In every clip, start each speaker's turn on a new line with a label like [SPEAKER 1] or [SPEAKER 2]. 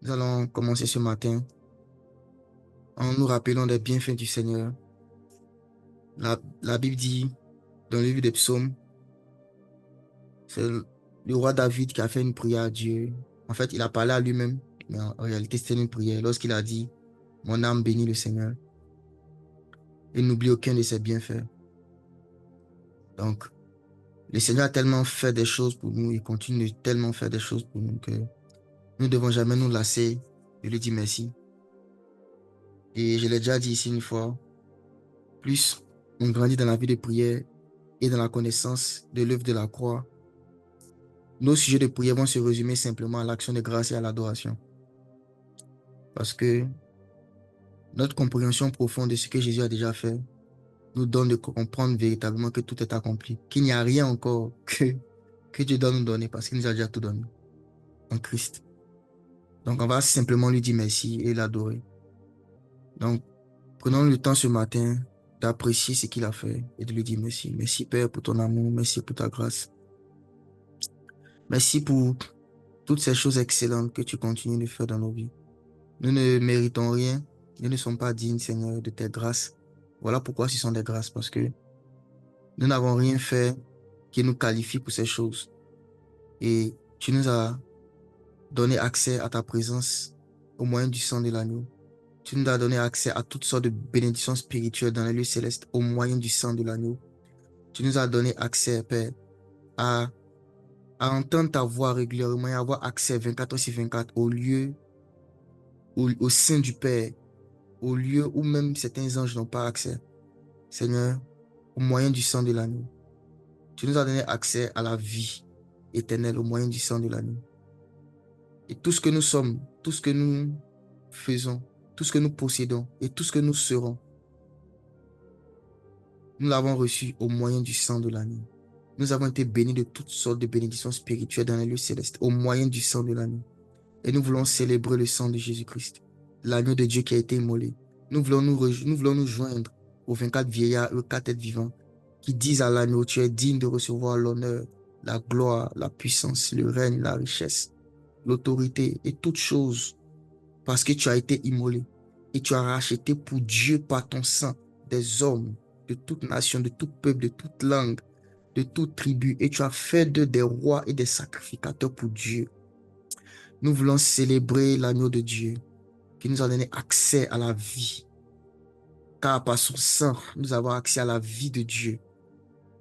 [SPEAKER 1] Nous allons commencer ce matin en nous rappelant des bienfaits du Seigneur. La Bible dit dans le livre des psaumes, c'est le roi David qui a fait une prière à Dieu. En fait, il a parlé à lui-même, mais en réalité, c'était une prière. Lorsqu'il a dit, mon âme bénit le Seigneur et n'oublie aucun de ses bienfaits. Donc, le Seigneur a tellement fait des choses pour nous, il continue de tellement faire des choses pour nous que nous ne devons jamais nous lasser de lui dire merci. Et je l'ai déjà dit ici une fois, plus on grandit dans la vie de prière et dans la connaissance de l'œuvre de la croix, nos sujets de prière vont se résumer simplement à l'action de grâce et à l'adoration. Parce que notre compréhension profonde de ce que Jésus a déjà fait nous donne de comprendre véritablement que tout est accompli, qu'il n'y a rien encore que Dieu doit nous donner parce qu'il nous a déjà tout donné en Christ. Donc on va simplement lui dire merci et l'adorer. Donc prenons le temps ce matin d'apprécier ce qu'il a fait et de lui dire merci. Merci Père pour ton amour, merci pour ta grâce. Merci pour toutes ces choses excellentes que tu continues de faire dans nos vies. Nous ne méritons rien. Nous ne sommes pas dignes, Seigneur, de tes grâces. Voilà pourquoi ce sont des grâces, parce que nous n'avons rien fait qui nous qualifie pour ces choses. Et tu nous as donné accès à ta présence au moyen du sang de l'agneau. Tu nous as donné accès à toutes sortes de bénédictions spirituelles dans les lieux célestes au moyen du sang de l'agneau. Tu nous as donné accès, Père, à, à entendre ta voix régulièrement et avoir accès 24 heures sur 24 au lieu, au sein du Père, au lieu où même certains anges n'ont pas accès. Seigneur, au moyen du sang de l'agneau, tu nous as donné accès à la vie éternelle au moyen du sang de l'agneau. Et tout ce que nous sommes, tout ce que nous faisons, tout ce que nous possédons et tout ce que nous serons, nous l'avons reçu au moyen du sang de l'agneau. Nous avons été bénis de toutes sortes de bénédictions spirituelles dans les lieux célestes au moyen du sang de l'agneau. Et nous voulons célébrer le sang de Jésus-Christ, l'agneau de Dieu qui a été immolé. Nous voulons nous joindre aux 24 vieillards et aux 4 êtres vivants qui disent à l'agneau, tu es digne de recevoir l'honneur, la gloire, la puissance, le règne, la richesse, l'autorité et toutes choses parce que tu as été immolé et tu as racheté pour Dieu par ton sang des hommes de toute nation, de tout peuple, de toute langue, de toute tribu et tu as fait d'eux des rois et des sacrificateurs pour Dieu. Nous voulons célébrer l'agneau de Dieu qui nous a donné accès à la vie. Car par son sang, nous avons accès à la vie de Dieu.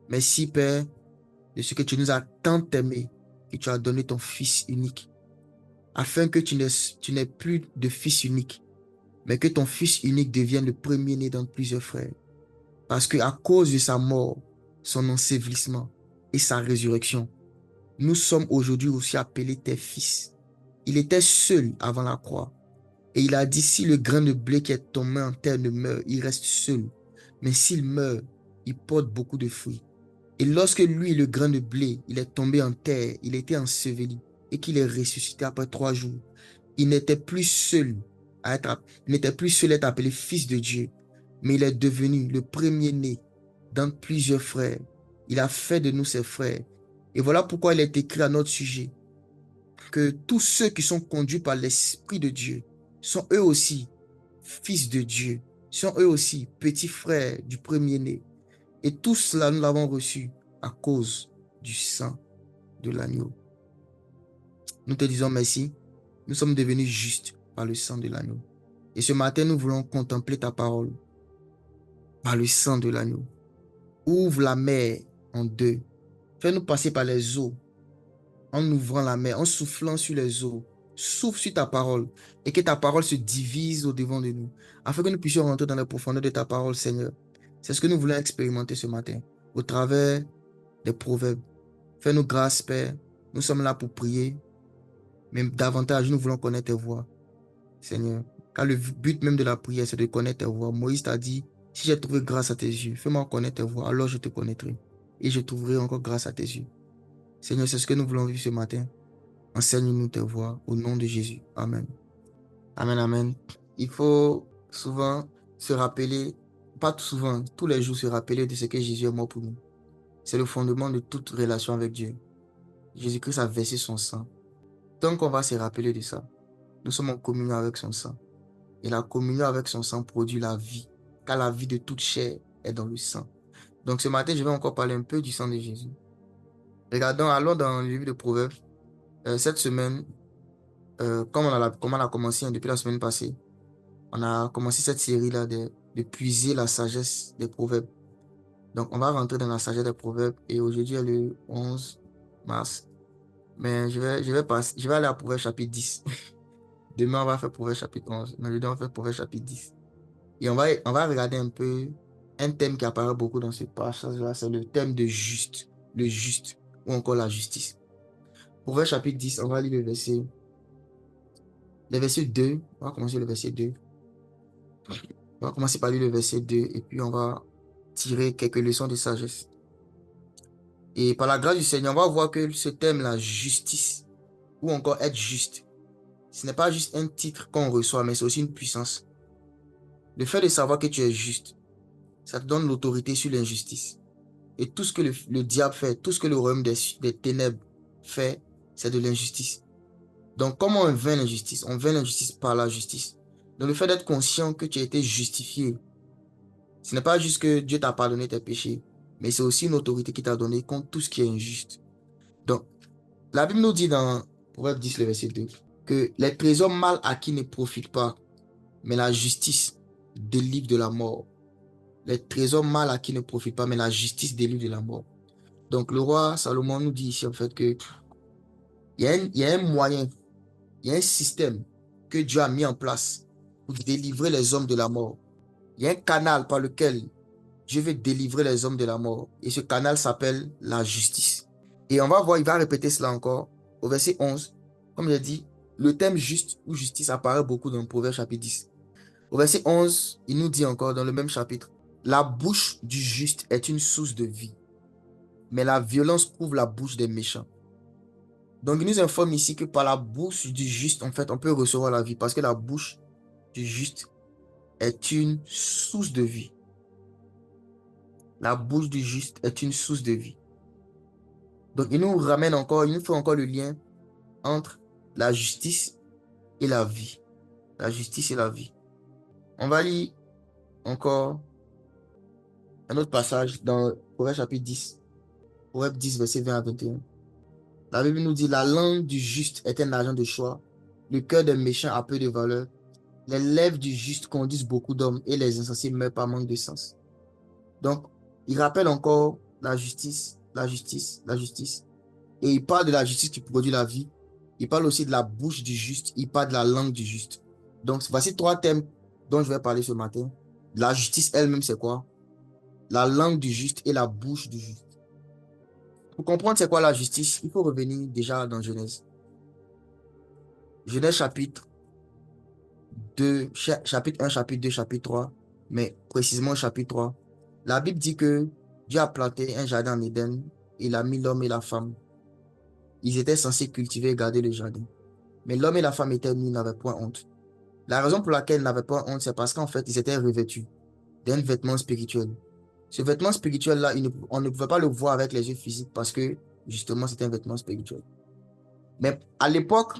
[SPEAKER 1] Merci, Père, de ce que tu nous as tant aimé et tu as donné ton Fils unique, afin que tu n'aies plus de Fils unique, mais que ton Fils unique devienne le premier-né dans plusieurs frères. Parce que à cause de sa mort, son ensevelissement et sa résurrection, nous sommes aujourd'hui aussi appelés tes fils. Il était seul avant la croix. Et il a dit, si le grain de blé qui est tombé en terre ne meurt, il reste seul. Mais s'il meurt, il porte beaucoup de fruits. Et lorsque lui, le grain de blé, il est tombé en terre, il était enseveli et qu'il est ressuscité après 3 jours, il n'était plus seul il n'était plus seul à être appelé fils de Dieu, mais il est devenu le premier-né dans plusieurs frères. Il a fait de nous ses frères. Et voilà pourquoi il est écrit à notre sujet que tous ceux qui sont conduits par l'Esprit de Dieu sont eux aussi fils de Dieu, sont eux aussi petits frères du premier-né. Et tout cela, nous l'avons reçu à cause du sang de l'agneau. Nous te disons merci. Nous sommes devenus justes par le sang de l'agneau. Et ce matin, nous voulons contempler ta parole par le sang de l'agneau. Ouvre la mer en deux. Fais-nous passer par les eaux en ouvrant la mer, en soufflant sur les eaux. Souffle sur ta parole et que ta parole se divise au-devant de nous, afin que nous puissions rentrer dans la profondeur de ta parole, Seigneur. C'est ce que nous voulons expérimenter ce matin, au travers des proverbes. Fais-nous grâce, Père. Nous sommes là pour prier, mais davantage, nous voulons connaître tes voix, Seigneur. Car le but même de la prière, c'est de connaître tes voix. Moïse t'a dit, si j'ai trouvé grâce à tes yeux, fais-moi connaître tes voix, alors je te connaîtrai. Et je trouverai encore grâce à tes yeux. Seigneur, c'est ce que nous voulons vivre ce matin. Enseigne-nous tes voix au nom de Jésus. Amen. Amen, amen. Il faut souvent se rappeler, pas souvent, tous les jours se rappeler de ce que Jésus est mort pour nous. C'est le fondement de toute relation avec Dieu. Jésus-Christ a versé son sang. Donc on va se rappeler de ça. Nous sommes en communion avec son sang. Et la communion avec son sang produit la vie, car la vie de toute chair est dans le sang. Donc ce matin, je vais encore parler un peu du sang de Jésus. Regardons, allons dans le livre de Proverbes. Cette semaine, comme on a commencé depuis la semaine passée, on a commencé cette série-là de puiser la sagesse des proverbes. Donc, on va rentrer dans la sagesse des proverbes et aujourd'hui est le 11 mars. Mais je vais aller à Proverbes chapitre 10. Demain, on va faire Proverbes chapitre 11. Mais aujourd'hui, on va faire Proverbes chapitre 10. Et on va regarder un peu un thème qui apparaît beaucoup dans ce passage-là, c'est le thème de juste, le juste, ou encore la justice. Proverbes chapitre 10, on va lire le verset 2. On va commencer le verset 2. On va commencer par lire le verset 2 et puis on va tirer quelques leçons de sagesse. Et par la grâce du Seigneur, on va voir que ce thème, la justice, ou encore être juste, ce n'est pas juste un titre qu'on reçoit, mais c'est aussi une puissance. Le fait de savoir que tu es juste, ça te donne l'autorité sur l'injustice. Et tout ce que le diable fait, tout ce que le royaume des ténèbres fait, c'est de l'injustice. Donc, comment on vainc l'injustice? On vainc l'injustice par la justice. Donc, le fait d'être conscient que tu as été justifié, ce n'est pas juste que Dieu t'a pardonné tes péchés, mais c'est aussi une autorité qui t'a donné contre tout ce qui est injuste. Donc, la Bible nous dit dans Proverbe 10, le verset 2, que les trésors mal acquis ne profitent pas, mais la justice délivre de la mort. Les trésors mal acquis ne profitent pas, mais la justice délivre de la mort. Donc, le roi Salomon nous dit ici, en fait, que il y a un moyen, il y a un système que Dieu a mis en place pour délivrer les hommes de la mort. Il y a un canal par lequel Dieu veut délivrer les hommes de la mort. Et ce canal s'appelle la justice. Et on va voir, il va répéter cela encore au verset 11. Comme j'ai dit, le thème juste ou justice apparaît beaucoup dans le Proverbe chapitre 10. Au verset 11, il nous dit encore dans le même chapitre, la bouche du juste est une source de vie, mais la violence couvre la bouche des méchants. Donc, il nous informe ici que par la bouche du juste, en fait, on peut recevoir la vie parce que la bouche du juste est une source de vie. La bouche du juste est une source de vie. Donc, il nous ramène encore, il nous fait encore le lien entre la justice et la vie. La justice et la vie. On va lire encore un autre passage dans Proverbe chapitre 10. Proverbe 10, verset 20 à 21. La Bible nous dit, la langue du juste est un agent de choix. Le cœur des méchants a peu de valeur. Les lèvres du juste conduisent beaucoup d'hommes et les insensés meurent par manque de sens. Donc, il rappelle encore la justice, la justice, la justice. Et il parle de la justice qui produit la vie. Il parle aussi de la bouche du juste. Il parle de la langue du juste. Donc, voici trois thèmes dont je vais parler ce matin. La justice elle-même, c'est quoi? La langue du juste et la bouche du juste. Pour comprendre c'est quoi la justice, il faut revenir déjà dans Genèse. Genèse chapitre 2, chapitre 1, chapitre 2, chapitre 3, mais précisément chapitre 3. La Bible dit que Dieu a planté un jardin en Éden, il a mis l'homme et la femme. Ils étaient censés cultiver et garder le jardin. Mais l'homme et la femme étaient nus, n'avaient point honte. La raison pour laquelle ils n'avaient pas honte, c'est parce qu'en fait, ils étaient revêtus d'un vêtement spirituel. Ce vêtement spirituel-là, on ne pouvait pas le voir avec les yeux physiques parce que, justement, c'était un vêtement spirituel. Mais à l'époque,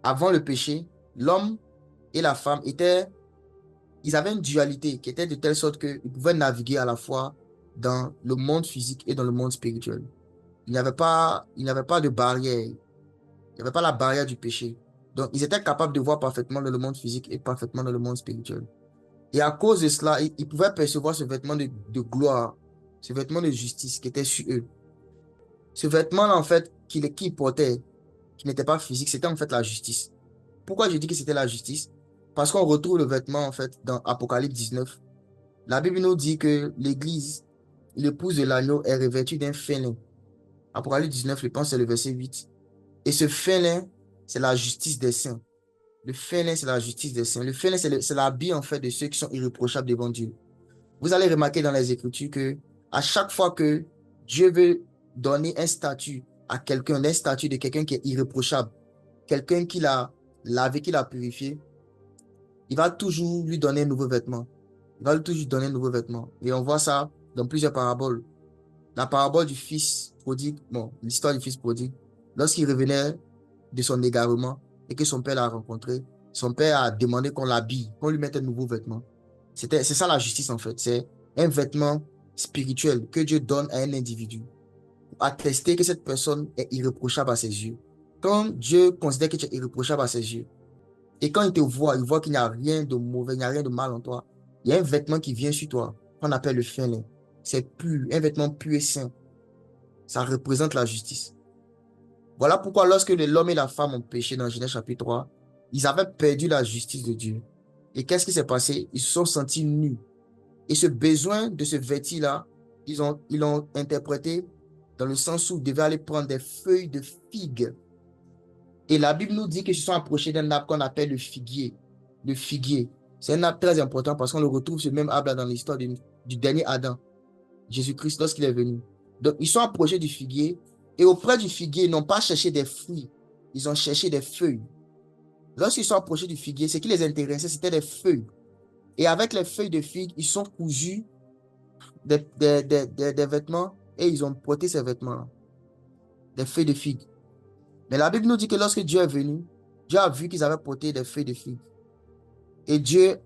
[SPEAKER 1] avant le péché, l'homme et la femme ils avaient une dualité qui était de telle sorte qu'ils pouvaient naviguer à la fois dans le monde physique et dans le monde spirituel. Il n'y avait pas de barrière. Il n'y avait pas la barrière du péché. Donc, ils étaient capables de voir parfaitement dans le monde physique et parfaitement dans le monde spirituel. Et à cause de cela, ils pouvaient percevoir ce vêtement de gloire, ce vêtement de justice qui était sur eux. Ce vêtement-là, en fait, qu'ils portaient, qui n'était pas physique, c'était en fait la justice. Pourquoi je dis que c'était la justice? Parce qu'on retrouve le vêtement, en fait, dans Apocalypse 19. La Bible nous dit que l'Église, l'épouse de l'agneau, est revêtue d'un fin lin. Apocalypse 19, je pense, c'est le verset 8. Et ce fin lin, c'est la justice des saints. Le fin lin, c'est la justice des saints. Le fin lin, c'est l'habit, en fait, de ceux qui sont irréprochables devant Dieu. Vous allez remarquer dans les Écritures que à chaque fois que Dieu veut donner un statut à quelqu'un, un statut de quelqu'un qui est irréprochable, quelqu'un qui l'a lavé, qui l'a purifié, il va toujours lui donner un nouveau vêtement. Il va toujours lui donner un nouveau vêtement. Et on voit ça dans plusieurs paraboles. La parabole du fils prodigue, bon, l'histoire du fils prodigue, lorsqu'il revenait de son égarement, et que son père l'a rencontré, son père a demandé qu'on l'habille, qu'on lui mette un nouveau vêtement. C'est ça la justice en fait. C'est un vêtement spirituel que Dieu donne à un individu pour attester que cette personne est irréprochable à ses yeux. Quand Dieu considère que tu es irréprochable à ses yeux, et quand il voit qu'il n'y a rien de mauvais, il n'y a rien de mal en toi, il y a un vêtement qui vient sur toi, qu'on appelle le fin lin. C'est pur, un vêtement pur et saint. Ça représente la justice. Voilà pourquoi lorsque l'homme et la femme ont péché dans Genèse chapitre 3, ils avaient perdu la justice de Dieu. Et qu'est-ce qui s'est passé? Ils se sont sentis nus. Et ce besoin de se vêtir-là, ils l'ont interprété dans le sens où ils devaient aller prendre des feuilles de figue. Et la Bible nous dit qu'ils se sont approchés d'un arbre qu'on appelle le figuier. Le figuier. C'est un arbre très important parce qu'on le retrouve ce même arbre dans l'histoire du dernier Adam, Jésus-Christ, lorsqu'il est venu. Donc, ils sont approchés du figuier et auprès du figuier, ils n'ont pas cherché des fruits, ils ont cherché des feuilles. Lorsqu'ils sont approchés du figuier, ce qui les intéressait, c'était des feuilles. Et avec les feuilles de figue, ils sont cousus des vêtements et ils ont porté ces vêtements-là, des feuilles de figue. Mais la Bible nous dit que lorsque Dieu est venu, Dieu a vu qu'ils avaient porté des feuilles de figue. Et Dieu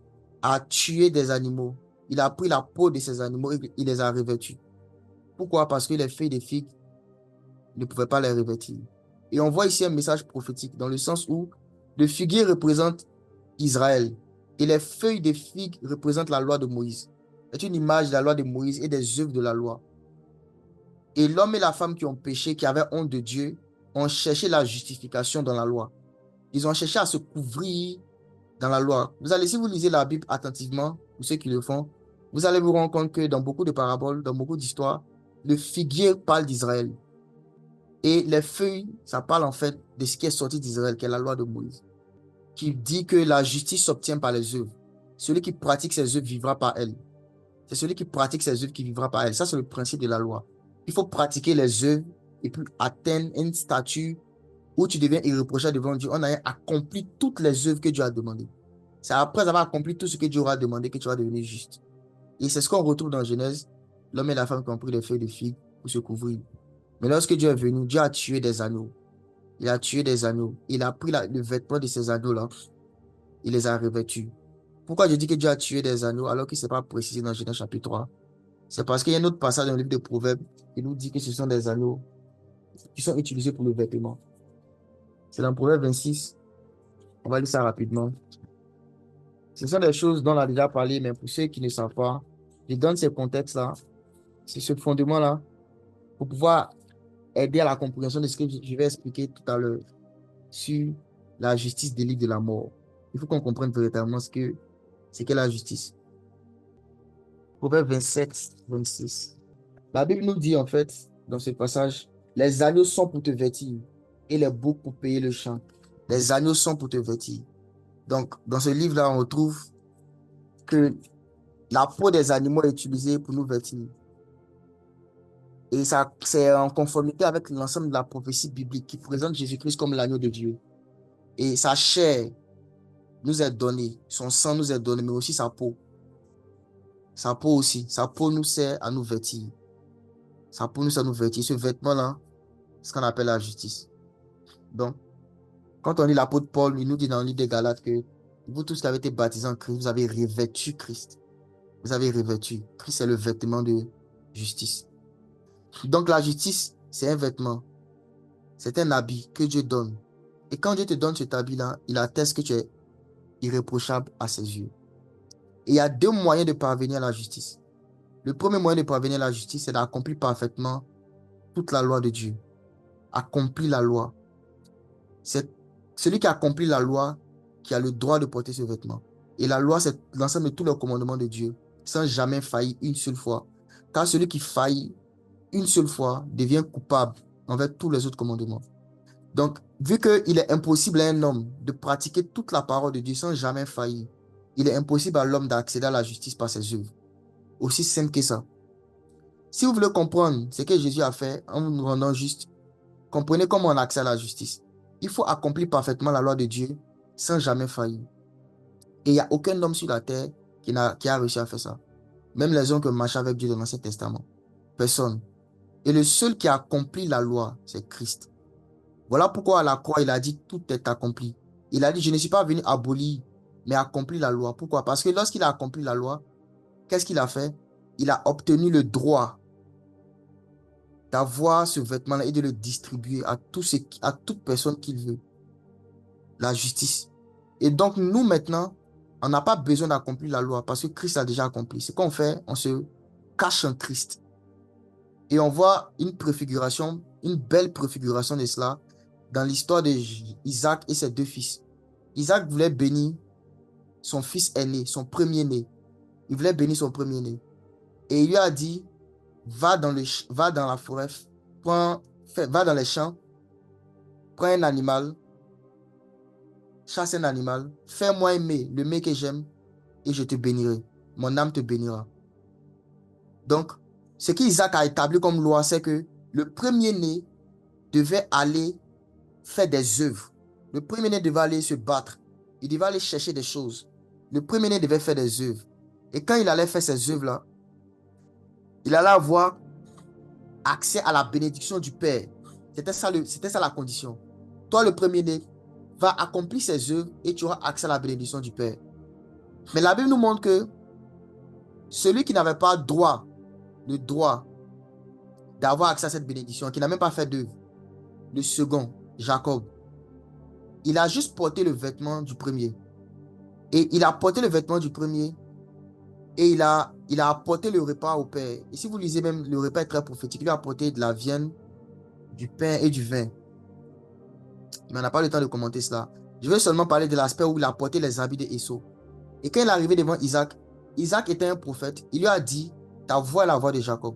[SPEAKER 1] a tué des animaux. Il a pris la peau de ces animaux et il les a revêtus. Pourquoi? Parce que les feuilles de figue ne pouvaient pas les revêtir. Et on voit ici un message prophétique dans le sens où le figuier représente Israël et les feuilles de figue représentent la loi de Moïse. C'est une image de la loi de Moïse et des œuvres de la loi. Et l'homme et la femme qui ont péché, qui avaient honte de Dieu, ont cherché la justification dans la loi. Ils ont cherché à se couvrir dans la loi. Si vous lisez la Bible attentivement, pour ceux qui le font, vous allez vous rendre compte que dans beaucoup de paraboles, dans beaucoup d'histoires, le figuier parle d'Israël. Et les feuilles, ça parle en fait de ce qui est sorti d'Israël, qui est la loi de Moïse, qui dit que la justice s'obtient par les œuvres. Celui qui pratique ses œuvres vivra par elles. C'est celui qui pratique ses œuvres qui vivra par elles. Ça, c'est le principe de la loi. Il faut pratiquer les œuvres et puis atteindre une statut où tu deviens irréprochable devant Dieu. On a accompli toutes les œuvres que Dieu a demandées. C'est après avoir accompli tout ce que Dieu aura demandé que tu vas devenir juste. Et c'est ce qu'on retrouve dans Genèse. L'homme et la femme qui ont pris les feuilles de figue pour se couvrir. Mais lorsque Dieu est venu, Dieu a tué des agneaux. Il a tué des agneaux. Il a pris le vêtement de ces agneaux-là. Il les a revêtus. Pourquoi je dis que Dieu a tué des agneaux alors qu'il ne s'est pas précisé dans Genèse chapitre 3? C'est parce qu'il y a un autre passage dans le livre de Proverbes qui nous dit que ce sont des agneaux qui sont utilisés pour le vêtement. C'est dans Proverbe 26. On va lire ça rapidement. Ce sont des choses dont on a déjà parlé, mais pour ceux qui ne savent pas, je donne ce contexte-là, c'est ce fondement-là, pour pouvoir aider à la compréhension de ce que je vais expliquer tout à l'heure sur la justice des livres de la mort. Il faut qu'on comprenne véritablement ce qu'est la justice. Proverbe 27, 26. La Bible nous dit en fait, dans ce passage, les agneaux sont pour te vêtir et les boucs pour payer le champ. Les agneaux sont pour te vêtir. Donc, dans ce livre-là, on retrouve que la peau des animaux est utilisée pour nous vêtir. Et ça, c'est en conformité avec l'ensemble de la prophétie biblique qui présente Jésus-Christ comme l'agneau de Dieu. Et sa chair nous est donnée, son sang nous est donné, mais aussi sa peau. Sa peau aussi. Sa peau nous sert à nous vêtir. Sa peau nous sert à nous vêtir. Ce vêtement-là, c'est ce qu'on appelle la justice. Donc, quand on lit l'apôtre Paul, il nous dit dans le livre des Galates que vous tous qui avez été baptisés en Christ, vous avez revêtu Christ. Vous avez revêtu. Christ est le vêtement de justice. Donc la justice, c'est un vêtement. C'est un habit que Dieu donne. Et quand Dieu te donne cet habit-là, il atteste que tu es irréprochable à ses yeux. Et il y a deux moyens de parvenir à la justice. Le premier moyen de parvenir à la justice, c'est d'accomplir parfaitement toute la loi de Dieu. Accomplir la loi. C'est celui qui accomplit la loi qui a le droit de porter ce vêtement. Et la loi, c'est l'ensemble de tous les commandements de Dieu, sans jamais faillir une seule fois. Car celui qui faillit une seule fois devient coupable envers tous les autres commandements. Donc, vu qu'il est impossible à un homme de pratiquer toute la parole de Dieu sans jamais faillir, il est impossible à l'homme d'accéder à la justice par ses œuvres. Aussi simple que ça. Si vous voulez comprendre ce que Jésus a fait en nous rendant juste, comprenez comment on accède à la justice. Il faut accomplir parfaitement la loi de Dieu sans jamais faillir. Et il n'y a aucun homme sur la terre qui a réussi à faire ça. Même les hommes qui marchent avec Dieu dans l'Ancien Testament. Personne. Et le seul qui a accompli la loi, c'est Christ. Voilà pourquoi à la croix, il a dit tout est accompli. Il a dit, je ne suis pas venu abolir, mais accomplir la loi. Pourquoi? Parce que lorsqu'il a accompli la loi, qu'est-ce qu'il a fait? Il a obtenu le droit d'avoir ce vêtement-là et de le distribuer à toute personne qu'il veut. La justice. Et donc, nous, maintenant, on n'a pas besoin d'accomplir la loi parce que Christ a déjà accompli. Ce qu'on fait, on se cache en Christ. Et on voit une préfiguration, une belle préfiguration de cela dans l'histoire d'Isaac et ses deux fils. Isaac voulait bénir son fils aîné, son premier-né. Il voulait bénir son premier-né. Et il lui a dit, va dans la forêt, va dans les champs, prends un animal, chasse un animal, fais-moi aimer le mec que j'aime et je te bénirai. Mon âme te bénira. Donc, ce qu'Isaac a établi comme loi, c'est que le premier-né devait aller faire des œuvres. Le premier-né devait aller se battre. Il devait aller chercher des choses. Le premier-né devait faire des œuvres. Et quand il allait faire ces œuvres-là, il allait avoir accès à la bénédiction du Père. C'était ça la condition. Toi, le premier-né, va accomplir ses œuvres et tu auras accès à la bénédiction du Père. Mais la Bible nous montre que celui qui n'avait pas le droit d'avoir accès à cette bénédiction, qui n'a même pas fait d'œuvre, le second, Jacob, il a juste porté le vêtement du premier. Et il a porté le vêtement du premier et il a apporté le repas au Père. Et si vous lisez même, le repas est très prophétique. Il a apporté de la viande, du pain et du vin. Mais on n'a pas le temps de commenter cela. Je veux seulement parler de l'aspect où il a porté les habits d'Esau. Et quand il est arrivé devant Isaac, Isaac était un prophète. Il lui a dit, ta voix est la voix de Jacob.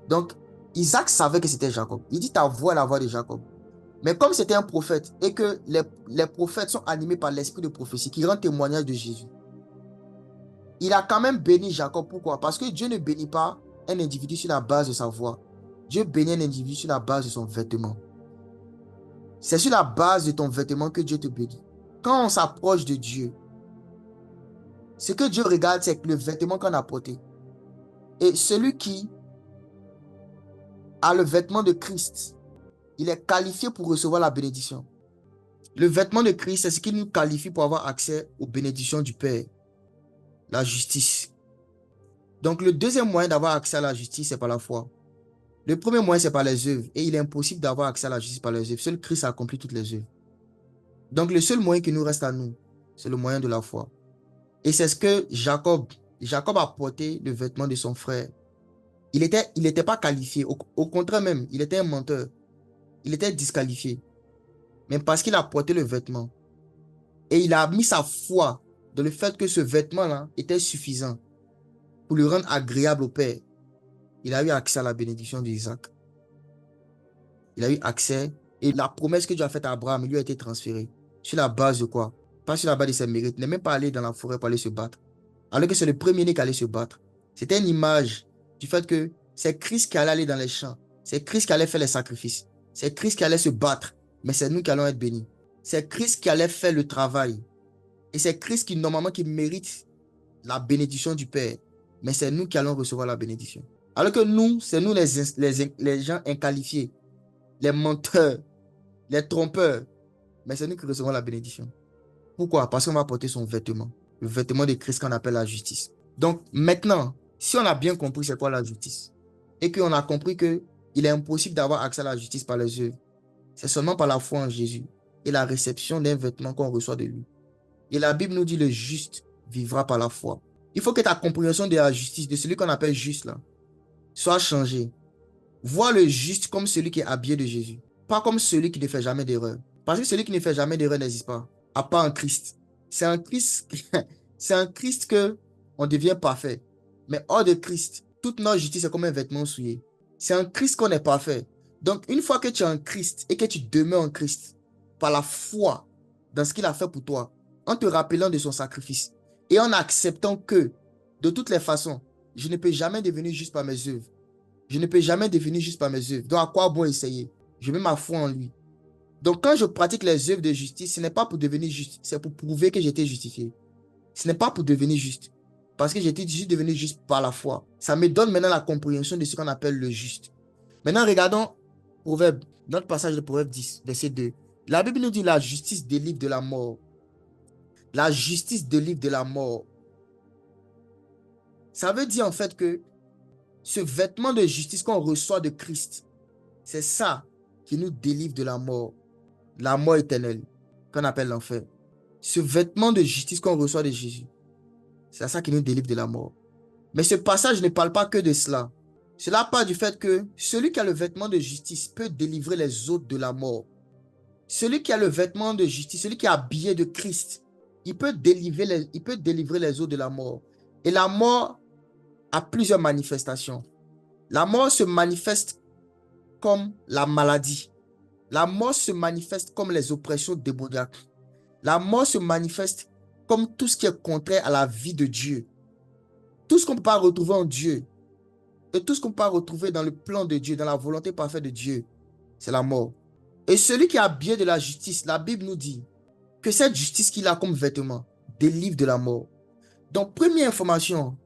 [SPEAKER 1] Donc, Isaac savait que c'était Jacob. Il dit, ta voix est la voix de Jacob. Mais comme c'était un prophète et que les prophètes sont animés par l'esprit de prophétie qui rend témoignage de Jésus, il a quand même béni Jacob. Pourquoi? Parce que Dieu ne bénit pas un individu sur la base de sa voix. Dieu bénit un individu sur la base de son vêtement. C'est sur la base de ton vêtement que Dieu te bénit. Quand on s'approche de Dieu, ce que Dieu regarde, c'est le vêtement qu'on a porté. Et celui qui a le vêtement de Christ, il est qualifié pour recevoir la bénédiction. Le vêtement de Christ, c'est ce qui nous qualifie pour avoir accès aux bénédictions du Père. La justice. Donc, le deuxième moyen d'avoir accès à la justice, c'est par la foi. Le premier moyen, c'est par les œuvres. Et il est impossible d'avoir accès à la justice par les œuvres. Seul Christ a accompli toutes les œuvres. Donc, le seul moyen qui nous reste à nous, c'est le moyen de la foi. Et c'est ce que Jacob a porté le vêtement de son frère. Il était pas qualifié. Au contraire même, il était un menteur. Il était disqualifié. Mais parce qu'il a porté le vêtement, et il a mis sa foi dans le fait que ce vêtement-là était suffisant pour le rendre agréable au Père, il a eu accès à la bénédiction d'Isaac. Il a eu accès, et la promesse que Dieu a faite à Abraham lui a été transférée. Sur la base de quoi? Pas sur la base de ses mérites. Il n'est même pas allé dans la forêt pour aller se battre. Alors que c'est le premier-né qui allait se battre. C'était une image du fait que c'est Christ qui allait aller dans les champs. C'est Christ qui allait faire les sacrifices. C'est Christ qui allait se battre. Mais c'est nous qui allons être bénis. C'est Christ qui allait faire le travail. Et c'est Christ qui, normalement, qui mérite la bénédiction du Père. Mais c'est nous qui allons recevoir la bénédiction. Alors que nous, c'est nous les gens inqualifiés, les menteurs, les trompeurs. Mais c'est nous qui recevons la bénédiction. Pourquoi? Parce qu'on va porter son vêtement. Le vêtement de Christ qu'on appelle la justice. Donc maintenant, si on a bien compris c'est quoi la justice, et qu'on a compris qu'il est impossible d'avoir accès à la justice par les œuvres, c'est seulement par la foi en Jésus et la réception d'un vêtement qu'on reçoit de lui. Et la Bible nous dit le juste vivra par la foi. Il faut que ta compréhension de la justice, de celui qu'on appelle juste là, soit changée. Vois le juste comme celui qui est habillé de Jésus, pas comme celui qui ne fait jamais d'erreur. Parce que celui qui ne fait jamais d'erreur n'existe pas, à part en Christ. C'est en Christ, c'est en Christ que on devient parfait. Mais hors de Christ, toute notre justice est comme un vêtement souillé. C'est en Christ qu'on est parfait. Donc, une fois que tu es en Christ et que tu demeures en Christ, par la foi dans ce qu'il a fait pour toi, en te rappelant de son sacrifice et en acceptant que, de toutes les façons, je ne peux jamais devenir juste par mes œuvres. Je ne peux jamais devenir juste par mes œuvres. Donc, à quoi bon essayer? Je mets ma foi en lui. Donc, quand je pratique les œuvres de justice, ce n'est pas pour devenir juste, c'est pour prouver que j'étais justifié. Ce n'est pas pour devenir juste, parce que j'étais juste devenu juste par la foi. Ça me donne maintenant la compréhension de ce qu'on appelle le juste. Maintenant, regardons Proverbe, notre passage de Proverbe 10, verset 2. La Bible nous dit la justice délivre de la mort. La justice délivre de la mort. Ça veut dire en fait que ce vêtement de justice qu'on reçoit de Christ, c'est ça qui nous délivre de la mort éternelle, qu'on appelle l'enfer. Ce vêtement de justice qu'on reçoit de Jésus, c'est ça qui nous délivre de la mort. Mais ce passage ne parle pas que de cela. Cela parle du fait que celui qui a le vêtement de justice peut délivrer les autres de la mort. Celui qui a le vêtement de justice, celui qui est habillé de Christ, il peut délivrer les autres de la mort. Et la mort a plusieurs manifestations. La mort se manifeste comme la maladie. La mort se manifeste comme les oppressions démoniaques. La mort se manifeste comme tout ce qui est contraire à la vie de Dieu. Tout ce qu'on ne peut pas retrouver en Dieu et tout ce qu'on ne peut pas retrouver dans le plan de Dieu, dans la volonté parfaite de Dieu, c'est la mort. Et celui qui est habillé de la justice, la Bible nous dit que cette justice qu'il a comme vêtement délivre de la mort. Donc, première information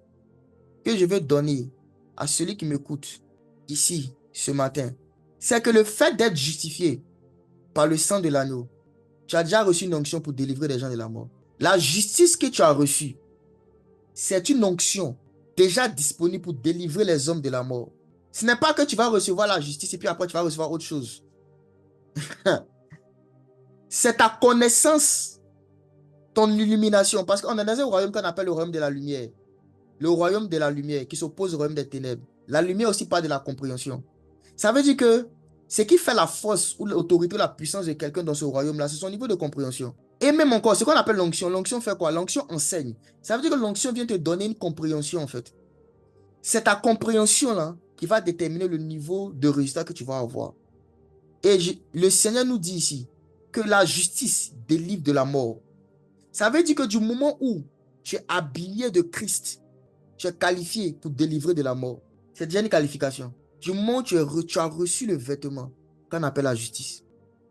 [SPEAKER 1] que je veux donner à celui qui m'écoute ici, ce matin, c'est que le fait d'être justifié par le sang de l'agneau, tu as déjà reçu une onction pour délivrer les gens de la mort. La justice que tu as reçue, c'est une onction déjà disponible pour délivrer les hommes de la mort. Ce n'est pas que tu vas recevoir la justice et puis après tu vas recevoir autre chose. C'est ta connaissance, ton illumination. Parce qu'on est dans un royaume qu'on appelle le royaume de la lumière. Le royaume de la lumière qui s'oppose au royaume des ténèbres. La lumière aussi parle de la compréhension. Ça veut dire que ce qui fait la force ou l'autorité ou la puissance de quelqu'un dans ce royaume-là, c'est son niveau de compréhension. Et même encore, ce qu'on appelle l'onction. L'onction fait quoi? L'onction enseigne. Ça veut dire que l'onction vient te donner une compréhension en fait. C'est ta compréhension là qui va déterminer le niveau de résultat que tu vas avoir. Et le Seigneur nous dit ici que la justice délivre de la mort. Ça veut dire que du moment où tu es habillé de Christ, tu es qualifié pour délivrer de la mort. C'est déjà une qualification. Du moment où tu as reçu le vêtement qu'on appelle la justice.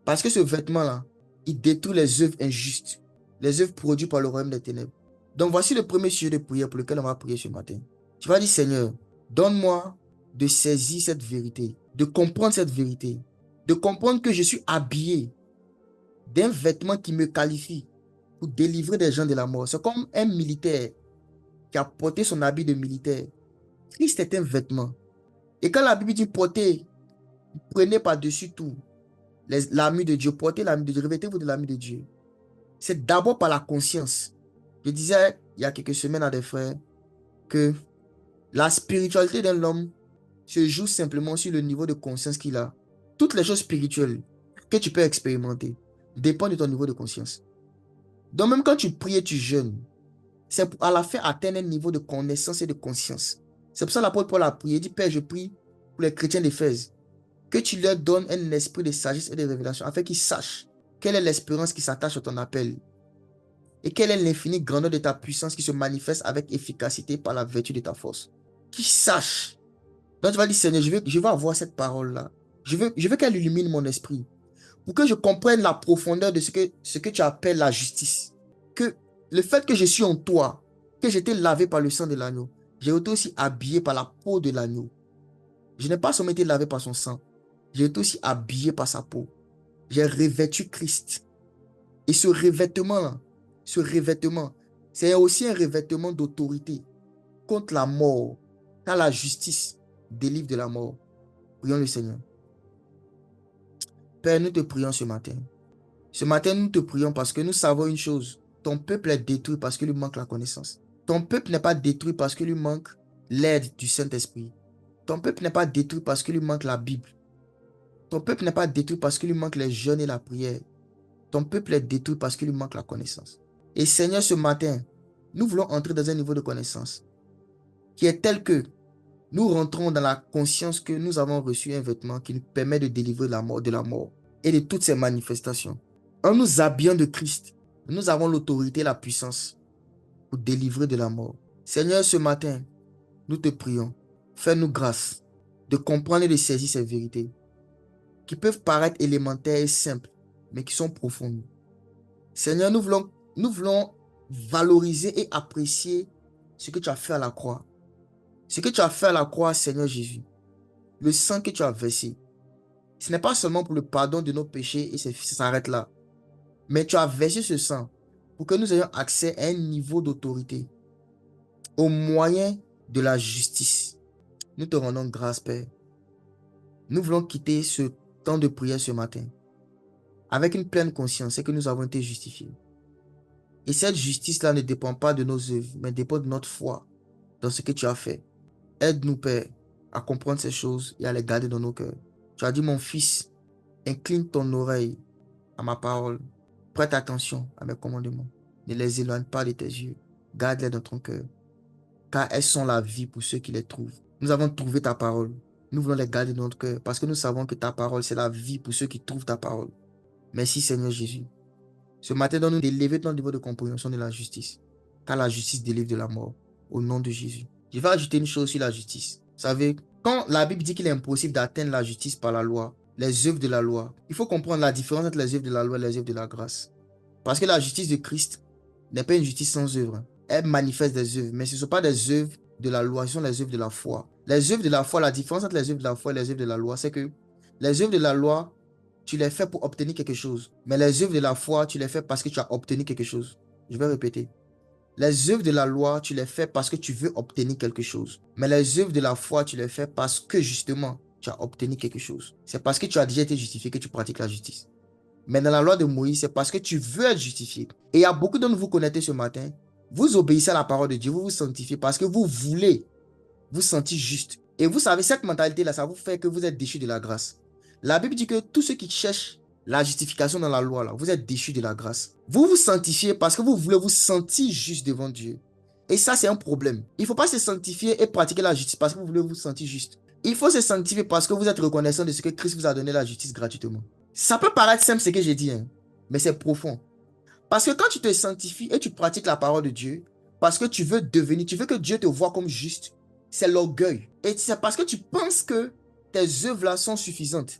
[SPEAKER 1] Parce que ce vêtement-là, il détruit les œuvres injustes, les œuvres produites par le royaume des ténèbres. Donc voici le premier sujet de prière pour lequel on va prier ce matin. Tu vas dire, Seigneur, donne-moi de saisir cette vérité, de comprendre cette vérité, de comprendre que je suis habillé d'un vêtement qui me qualifie pour délivrer des gens de la mort. C'est comme un militaire qui a porté son habit de militaire. Christ est un vêtement. Et quand la Bible dit porter, prenez par-dessus tout l'armure de Dieu, portez l'armure de Dieu, revêtez-vous de l'armure de Dieu. C'est d'abord par la conscience. Je disais il y a quelques semaines à des frères que la spiritualité d'un homme se joue simplement sur le niveau de conscience qu'il a. Toutes les choses spirituelles que tu peux expérimenter dépendent de ton niveau de conscience. Donc même quand tu pries et tu jeûnes, c'est pour à la fin atteindre un niveau de connaissance et de conscience. C'est pour ça que l'apôtre Paul a prié. Il dit, Père, je prie pour les chrétiens d'Éphèse, que tu leur donnes un esprit de sagesse et de révélation, afin qu'ils sachent quelle est l'espérance qui s'attache à ton appel et quelle est l'infinie grandeur de ta puissance qui se manifeste avec efficacité par la vertu de ta force. Qu'ils sachent. Donc tu vas dire, Seigneur, je veux avoir cette parole-là. Je veux qu'elle illumine mon esprit pour que je comprenne la profondeur de ce que tu appelles la justice. Que le fait que je suis en toi, que j'étais lavé par le sang de l'agneau, j'ai été aussi habillé par la peau de l'agneau. Je n'ai pas seulement été lavé par son sang, j'ai été aussi habillé par sa peau. J'ai revêtu Christ. Et ce revêtement-là, c'est aussi un revêtement d'autorité contre la mort, car la justice délivre de la mort. Prions le Seigneur. Père, nous te prions ce matin. Ce matin, nous te prions parce que nous savons une chose. Ton peuple est détruit parce qu'il lui manque la connaissance. Ton peuple n'est pas détruit parce qu'il lui manque l'aide du Saint-Esprit. Ton peuple n'est pas détruit parce qu'il lui manque la Bible. Ton peuple n'est pas détruit parce qu'il lui manque les jeûnes et la prière. Ton peuple est détruit parce qu'il lui manque la connaissance. Et Seigneur, ce matin, nous voulons entrer dans un niveau de connaissance qui est tel que nous rentrons dans la conscience que nous avons reçu un vêtement qui nous permet de délivrer de la mort et de toutes ses manifestations. En nous habillant de Christ, nous avons l'autorité et la puissance pour délivrer de la mort. Seigneur, ce matin, nous te prions, fais-nous grâce de comprendre et de saisir ces vérités qui peuvent paraître élémentaires et simples, mais qui sont profondes. Seigneur, nous voulons valoriser et apprécier ce que tu as fait à la croix. Ce que tu as fait à la croix, Seigneur Jésus, le sang que tu as versé, Ce n'est pas seulement pour le pardon de nos péchés et ça s'arrête là. Mais tu as versé ce sang pour que nous ayons accès à un niveau d'autorité au moyen de la justice. Nous te rendons grâce, Père. Nous voulons quitter ce temps de prière ce matin avec une pleine conscience, c'est que nous avons été justifiés. Et cette justice-là ne dépend pas de nos œuvres, mais dépend de notre foi dans ce que tu as fait. Aide-nous, Père, à comprendre ces choses et à les garder dans nos cœurs. Tu as dit, mon fils, incline ton oreille à ma parole. Prête attention à mes commandements. Ne les éloigne pas de tes yeux. Garde-les dans ton cœur. Car elles sont la vie pour ceux qui les trouvent. Nous avons trouvé ta parole. Nous voulons les garder dans notre cœur parce que nous savons que ta parole, c'est la vie pour ceux qui trouvent ta parole. Merci Seigneur Jésus. Ce matin, donne-nous d'élever ton niveau de compréhension de la justice. Car la justice délivre de la mort. Au nom de Jésus. Je vais ajouter une chose sur la justice. Vous savez, quand la Bible dit qu'il est impossible d'atteindre la justice par la loi, les œuvres de la loi, il faut comprendre la différence entre les œuvres de la loi et les œuvres de la grâce. Parce que la justice de Christ n'est pas une justice sans œuvre. Elle manifeste des œuvres, mais ce ne sont pas des œuvres de la loi, ce sont les œuvres de la foi. Les œuvres de la foi, la différence entre les œuvres de la foi et les œuvres de la loi, c'est que les œuvres de la loi, tu les fais pour obtenir quelque chose. Mais les œuvres de la foi, tu les fais parce que tu as obtenu quelque chose. Je vais répéter. Les œuvres de la loi, tu les fais parce que tu veux obtenir quelque chose. Mais les œuvres de la foi, tu les fais parce que justement, tu as obtenu quelque chose. C'est parce que tu as déjà été justifié que tu pratiques la justice. Mais dans la loi de Moïse, c'est parce que tu veux être justifié. Et il y a beaucoup d'entre vous connectés ce matin. Vous obéissez à la parole de Dieu, vous vous sanctifiez parce que vous voulez vous sentir juste. Et vous savez, cette mentalité-là, ça vous fait que vous êtes déchus de la grâce. La Bible dit que tous ceux qui cherchent la justification dans la loi, là, vous êtes déchus de la grâce. Vous vous sanctifiez parce que vous voulez vous sentir juste devant Dieu. Et ça, c'est un problème. Il ne faut pas se sanctifier et pratiquer la justice parce que vous voulez vous sentir juste. Il faut se sanctifier parce que vous êtes reconnaissant de ce que Christ vous a donné la justice gratuitement. Ça peut paraître simple ce que j'ai dit, hein, mais c'est profond. Parce que quand tu te sanctifies et tu pratiques la parole de Dieu, parce que tu veux devenir, tu veux que Dieu te voie comme juste, c'est l'orgueil. Et c'est parce que tu penses que tes œuvres-là sont suffisantes.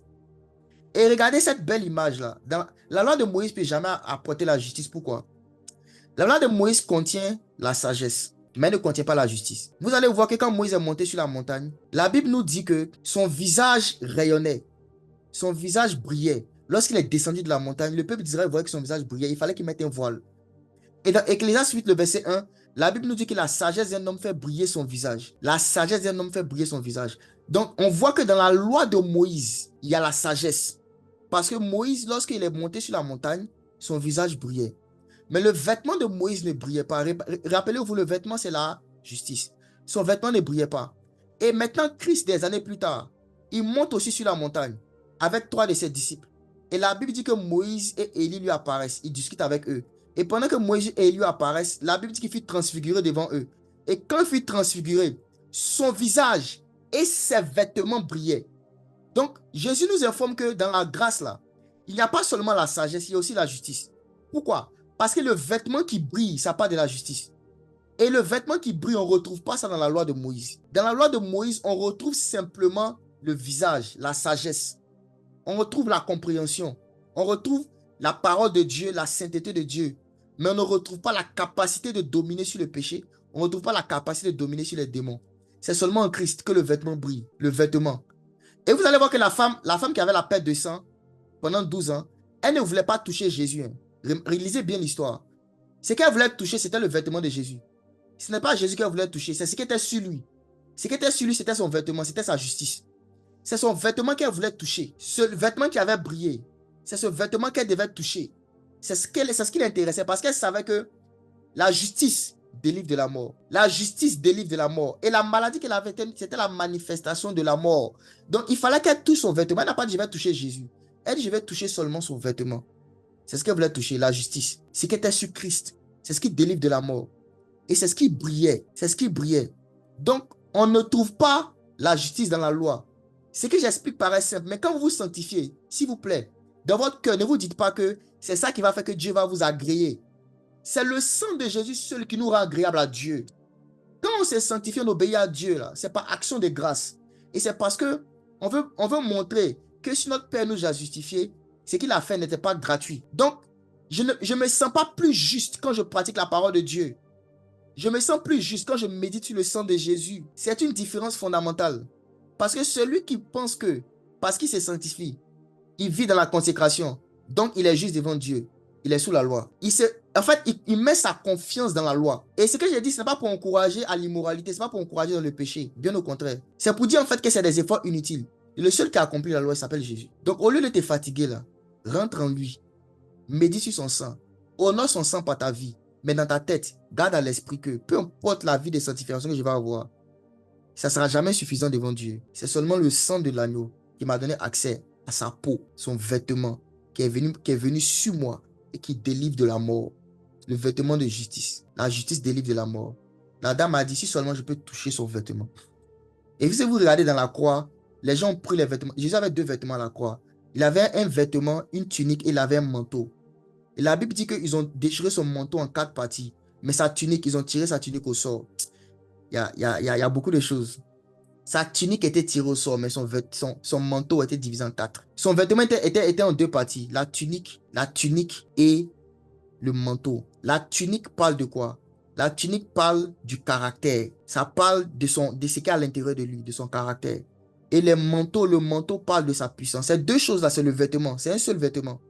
[SPEAKER 1] Et regardez cette belle image-là. Dans la loi de Moïse ne peut jamais apporter la justice. Pourquoi? La loi de Moïse contient la sagesse, mais ne contient pas la justice. Vous allez voir que quand Moïse est monté sur la montagne, la Bible nous dit que son visage rayonnait, son visage brillait. Lorsqu'il est descendu de la montagne, le peuple d'Israël voyait que son visage brillait. Il fallait qu'il mette un voile. Et dans Ecclésiaste 8, le verset 1, la Bible nous dit que la sagesse d'un homme fait briller son visage. La sagesse d'un homme fait briller son visage. Donc, on voit que dans la loi de Moïse, il y a la sagesse. Parce que Moïse, lorsqu'il est monté sur la montagne, son visage brillait. Mais le vêtement de Moïse ne brillait pas. Rappelez-vous, le vêtement, c'est la justice. Son vêtement ne brillait pas. Et maintenant, Christ, des années plus tard, il monte aussi sur la montagne avec 3 de ses disciples. Et la Bible dit que Moïse et Élie lui apparaissent. Il discute avec eux. Et pendant que Moïse et Élie apparaissent, la Bible dit qu'il fut transfiguré devant eux. Et quand il fut transfiguré, son visage et ses vêtements brillaient. Donc, Jésus nous informe que dans la grâce, là, il n'y a pas seulement la sagesse, il y a aussi la justice. Pourquoi? Parce que le vêtement qui brille, ça part de la justice. Et le vêtement qui brille, on ne retrouve pas ça dans la loi de Moïse. Dans la loi de Moïse, on retrouve simplement le visage, la sagesse. On retrouve la compréhension. On retrouve la parole de Dieu, la sainteté de Dieu. Mais on ne retrouve pas la capacité de dominer sur le péché. On ne retrouve pas la capacité de dominer sur les démons. C'est seulement en Christ que le vêtement brille. Le vêtement. Et vous allez voir que la femme qui avait la perte de sang pendant 12 ans, elle ne voulait pas toucher Jésus. Lisez bien l'histoire. Ce qu'elle voulait toucher, c'était le vêtement de Jésus. Ce n'est pas Jésus qu'elle voulait toucher, c'est ce qui était sur lui. Ce qui était sur lui, c'était son vêtement, c'était sa justice. C'est son vêtement qu'elle voulait toucher. Ce vêtement qui avait brillé, c'est ce vêtement qu'elle devait toucher. C'est ce qui l'intéressait parce qu'elle savait que la justice délivre de la mort. La justice délivre de la mort. Et la maladie qu'elle avait, c'était la manifestation de la mort. Donc, il fallait qu'elle touche son vêtement. Elle n'a pas dit, je vais toucher Jésus. Elle dit, je vais toucher seulement son vêtement. C'est ce qu'elle voulait toucher, la justice. Ce qui était sur Christ. C'est ce qui délivre de la mort. Et c'est ce qui brillait. C'est ce qui brillait. Donc, on ne trouve pas la justice dans la loi. Ce que j'explique paraît simple. Mais quand vous vous sanctifiez, s'il vous plaît, dans votre cœur, ne vous dites pas que c'est ça qui va faire que Dieu va vous agréer. C'est le sang de Jésus seul qui nous rend agréable à Dieu. Quand on s'est sanctifié, on obéit à Dieu, c'est par action de grâce. Et c'est parce que on veut montrer que si notre Père nous a justifiés, ce qu'il a fait n'était pas gratuit. Donc, je ne me sens pas plus juste quand je pratique la parole de Dieu. Je me sens plus juste quand je médite sur le sang de Jésus. C'est une différence fondamentale. Parce que celui qui pense que, parce qu'il se sanctifie, Il vit dans la consécration. Donc, il est juste devant Dieu. Il est sous la loi. En fait, il met sa confiance dans la loi. Et ce que j'ai dit, ce n'est pas pour encourager à l'immoralité, ce n'est pas pour encourager dans le péché. Bien au contraire. C'est pour dire en fait que c'est des efforts inutiles. Et le seul qui a accompli la loi, il s'appelle Jésus. Donc, au lieu de te fatiguer là, rentre en lui. Médite sur son sang. Honore son sang par ta vie. Mais dans ta tête, garde à l'esprit que peu importe la vie de sanctification que je vais avoir, ça ne sera jamais suffisant devant Dieu. C'est seulement le sang de l'agneau qui m'a donné accès à sa peau, son vêtement, qui est venu sur moi et qui délivre de la mort. Le vêtement de justice. La justice délivre de la mort. La dame a dit, si seulement je peux toucher son vêtement. Et si vous regardez dans la croix, les gens ont pris les vêtements. Jésus avait deux vêtements à la croix. Il avait un vêtement, une tunique et il avait un manteau. Et la Bible dit qu'ils ont déchiré son manteau en 4 parties. Mais sa tunique, ils ont tiré sa tunique au sort. Il y a beaucoup de choses. Sa tunique était tirée au sort, mais son manteau était divisé en 4. Son vêtement était en 2 parties. La tunique et le manteau. La tunique parle de quoi? La tunique parle du caractère. Ça parle de ce qu'il y a à l'intérieur de lui, de son caractère. Et le manteau parle de sa puissance. Ces deux choses-là, c'est le vêtement. C'est un seul vêtement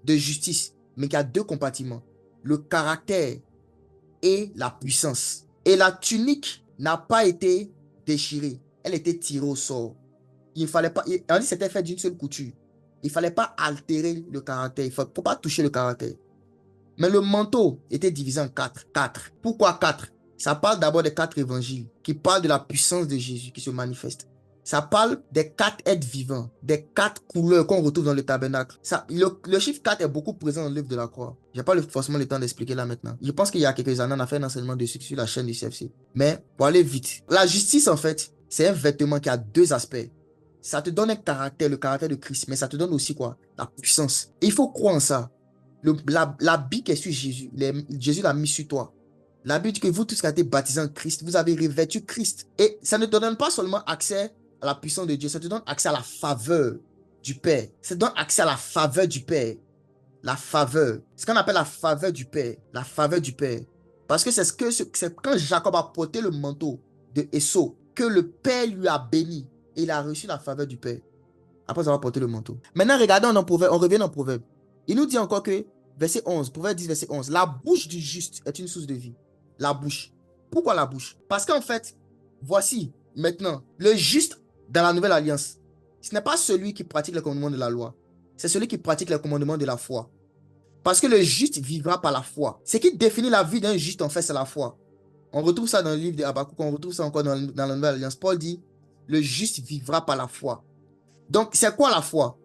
[SPEAKER 1] de justice, mais qui a 2 compartiments. Le caractère et la puissance. Et la tunique n'a pas été déchirée. Elle était tirée au sort. Il fallait pas, on dit c'était fait d'une seule couture. Il ne fallait pas altérer le caractère. Il ne faut pas toucher le caractère. Mais le manteau était divisé en 4. 4. Pourquoi 4? Ça parle d'abord des 4 évangiles qui parlent de la puissance de Jésus qui se manifeste. Ça parle des 4 êtres vivants, des 4 couleurs qu'on retrouve dans le tabernacle. Le chiffre 4 est beaucoup présent dans le livre de la croix. Je n'ai pas forcément le temps d'expliquer là maintenant. Je pense qu'il y a quelques années, on a fait un enseignement dessus sur la chaîne du CFC. Mais pour aller vite, la justice en fait, c'est un vêtement qui a 2 aspects. Ça te donne un caractère, le caractère de Christ, mais ça te donne aussi quoi? La puissance. Et il faut croire en ça. L'habit qui est sur Jésus, Jésus l'a mis sur toi. La Bible dit que vous tous qui avez été baptisés en Christ, vous avez revêtu Christ. Et ça ne te donne pas seulement accès à la puissance de Dieu, ça te donne accès à la faveur du Père. Ça te donne accès à la faveur du Père. La faveur. Ce qu'on appelle la faveur du Père. La faveur du Père. Parce que c'est quand Jacob a porté le manteau de Esau que le Père lui a béni. Et il a reçu la faveur du Père. Après avoir porté le manteau. Maintenant, regardons dans Proverbe, on revient dans Proverbe. Il nous dit encore que, verset 11, Proverbe 10, verset 11, la bouche du juste est une source de vie. La bouche. Pourquoi la bouche? Parce qu'en fait, voici maintenant, le juste dans la nouvelle alliance, ce n'est pas celui qui pratique les commandements de la loi, c'est celui qui pratique les commandements de la foi. Parce que le juste vivra par la foi. Ce qui définit la vie d'un juste, en fait, c'est la foi. On retrouve ça dans le livre de Habakkuk, on retrouve ça encore dans la nouvelle alliance. Paul dit, le juste vivra par la foi. Donc, c'est quoi la foi?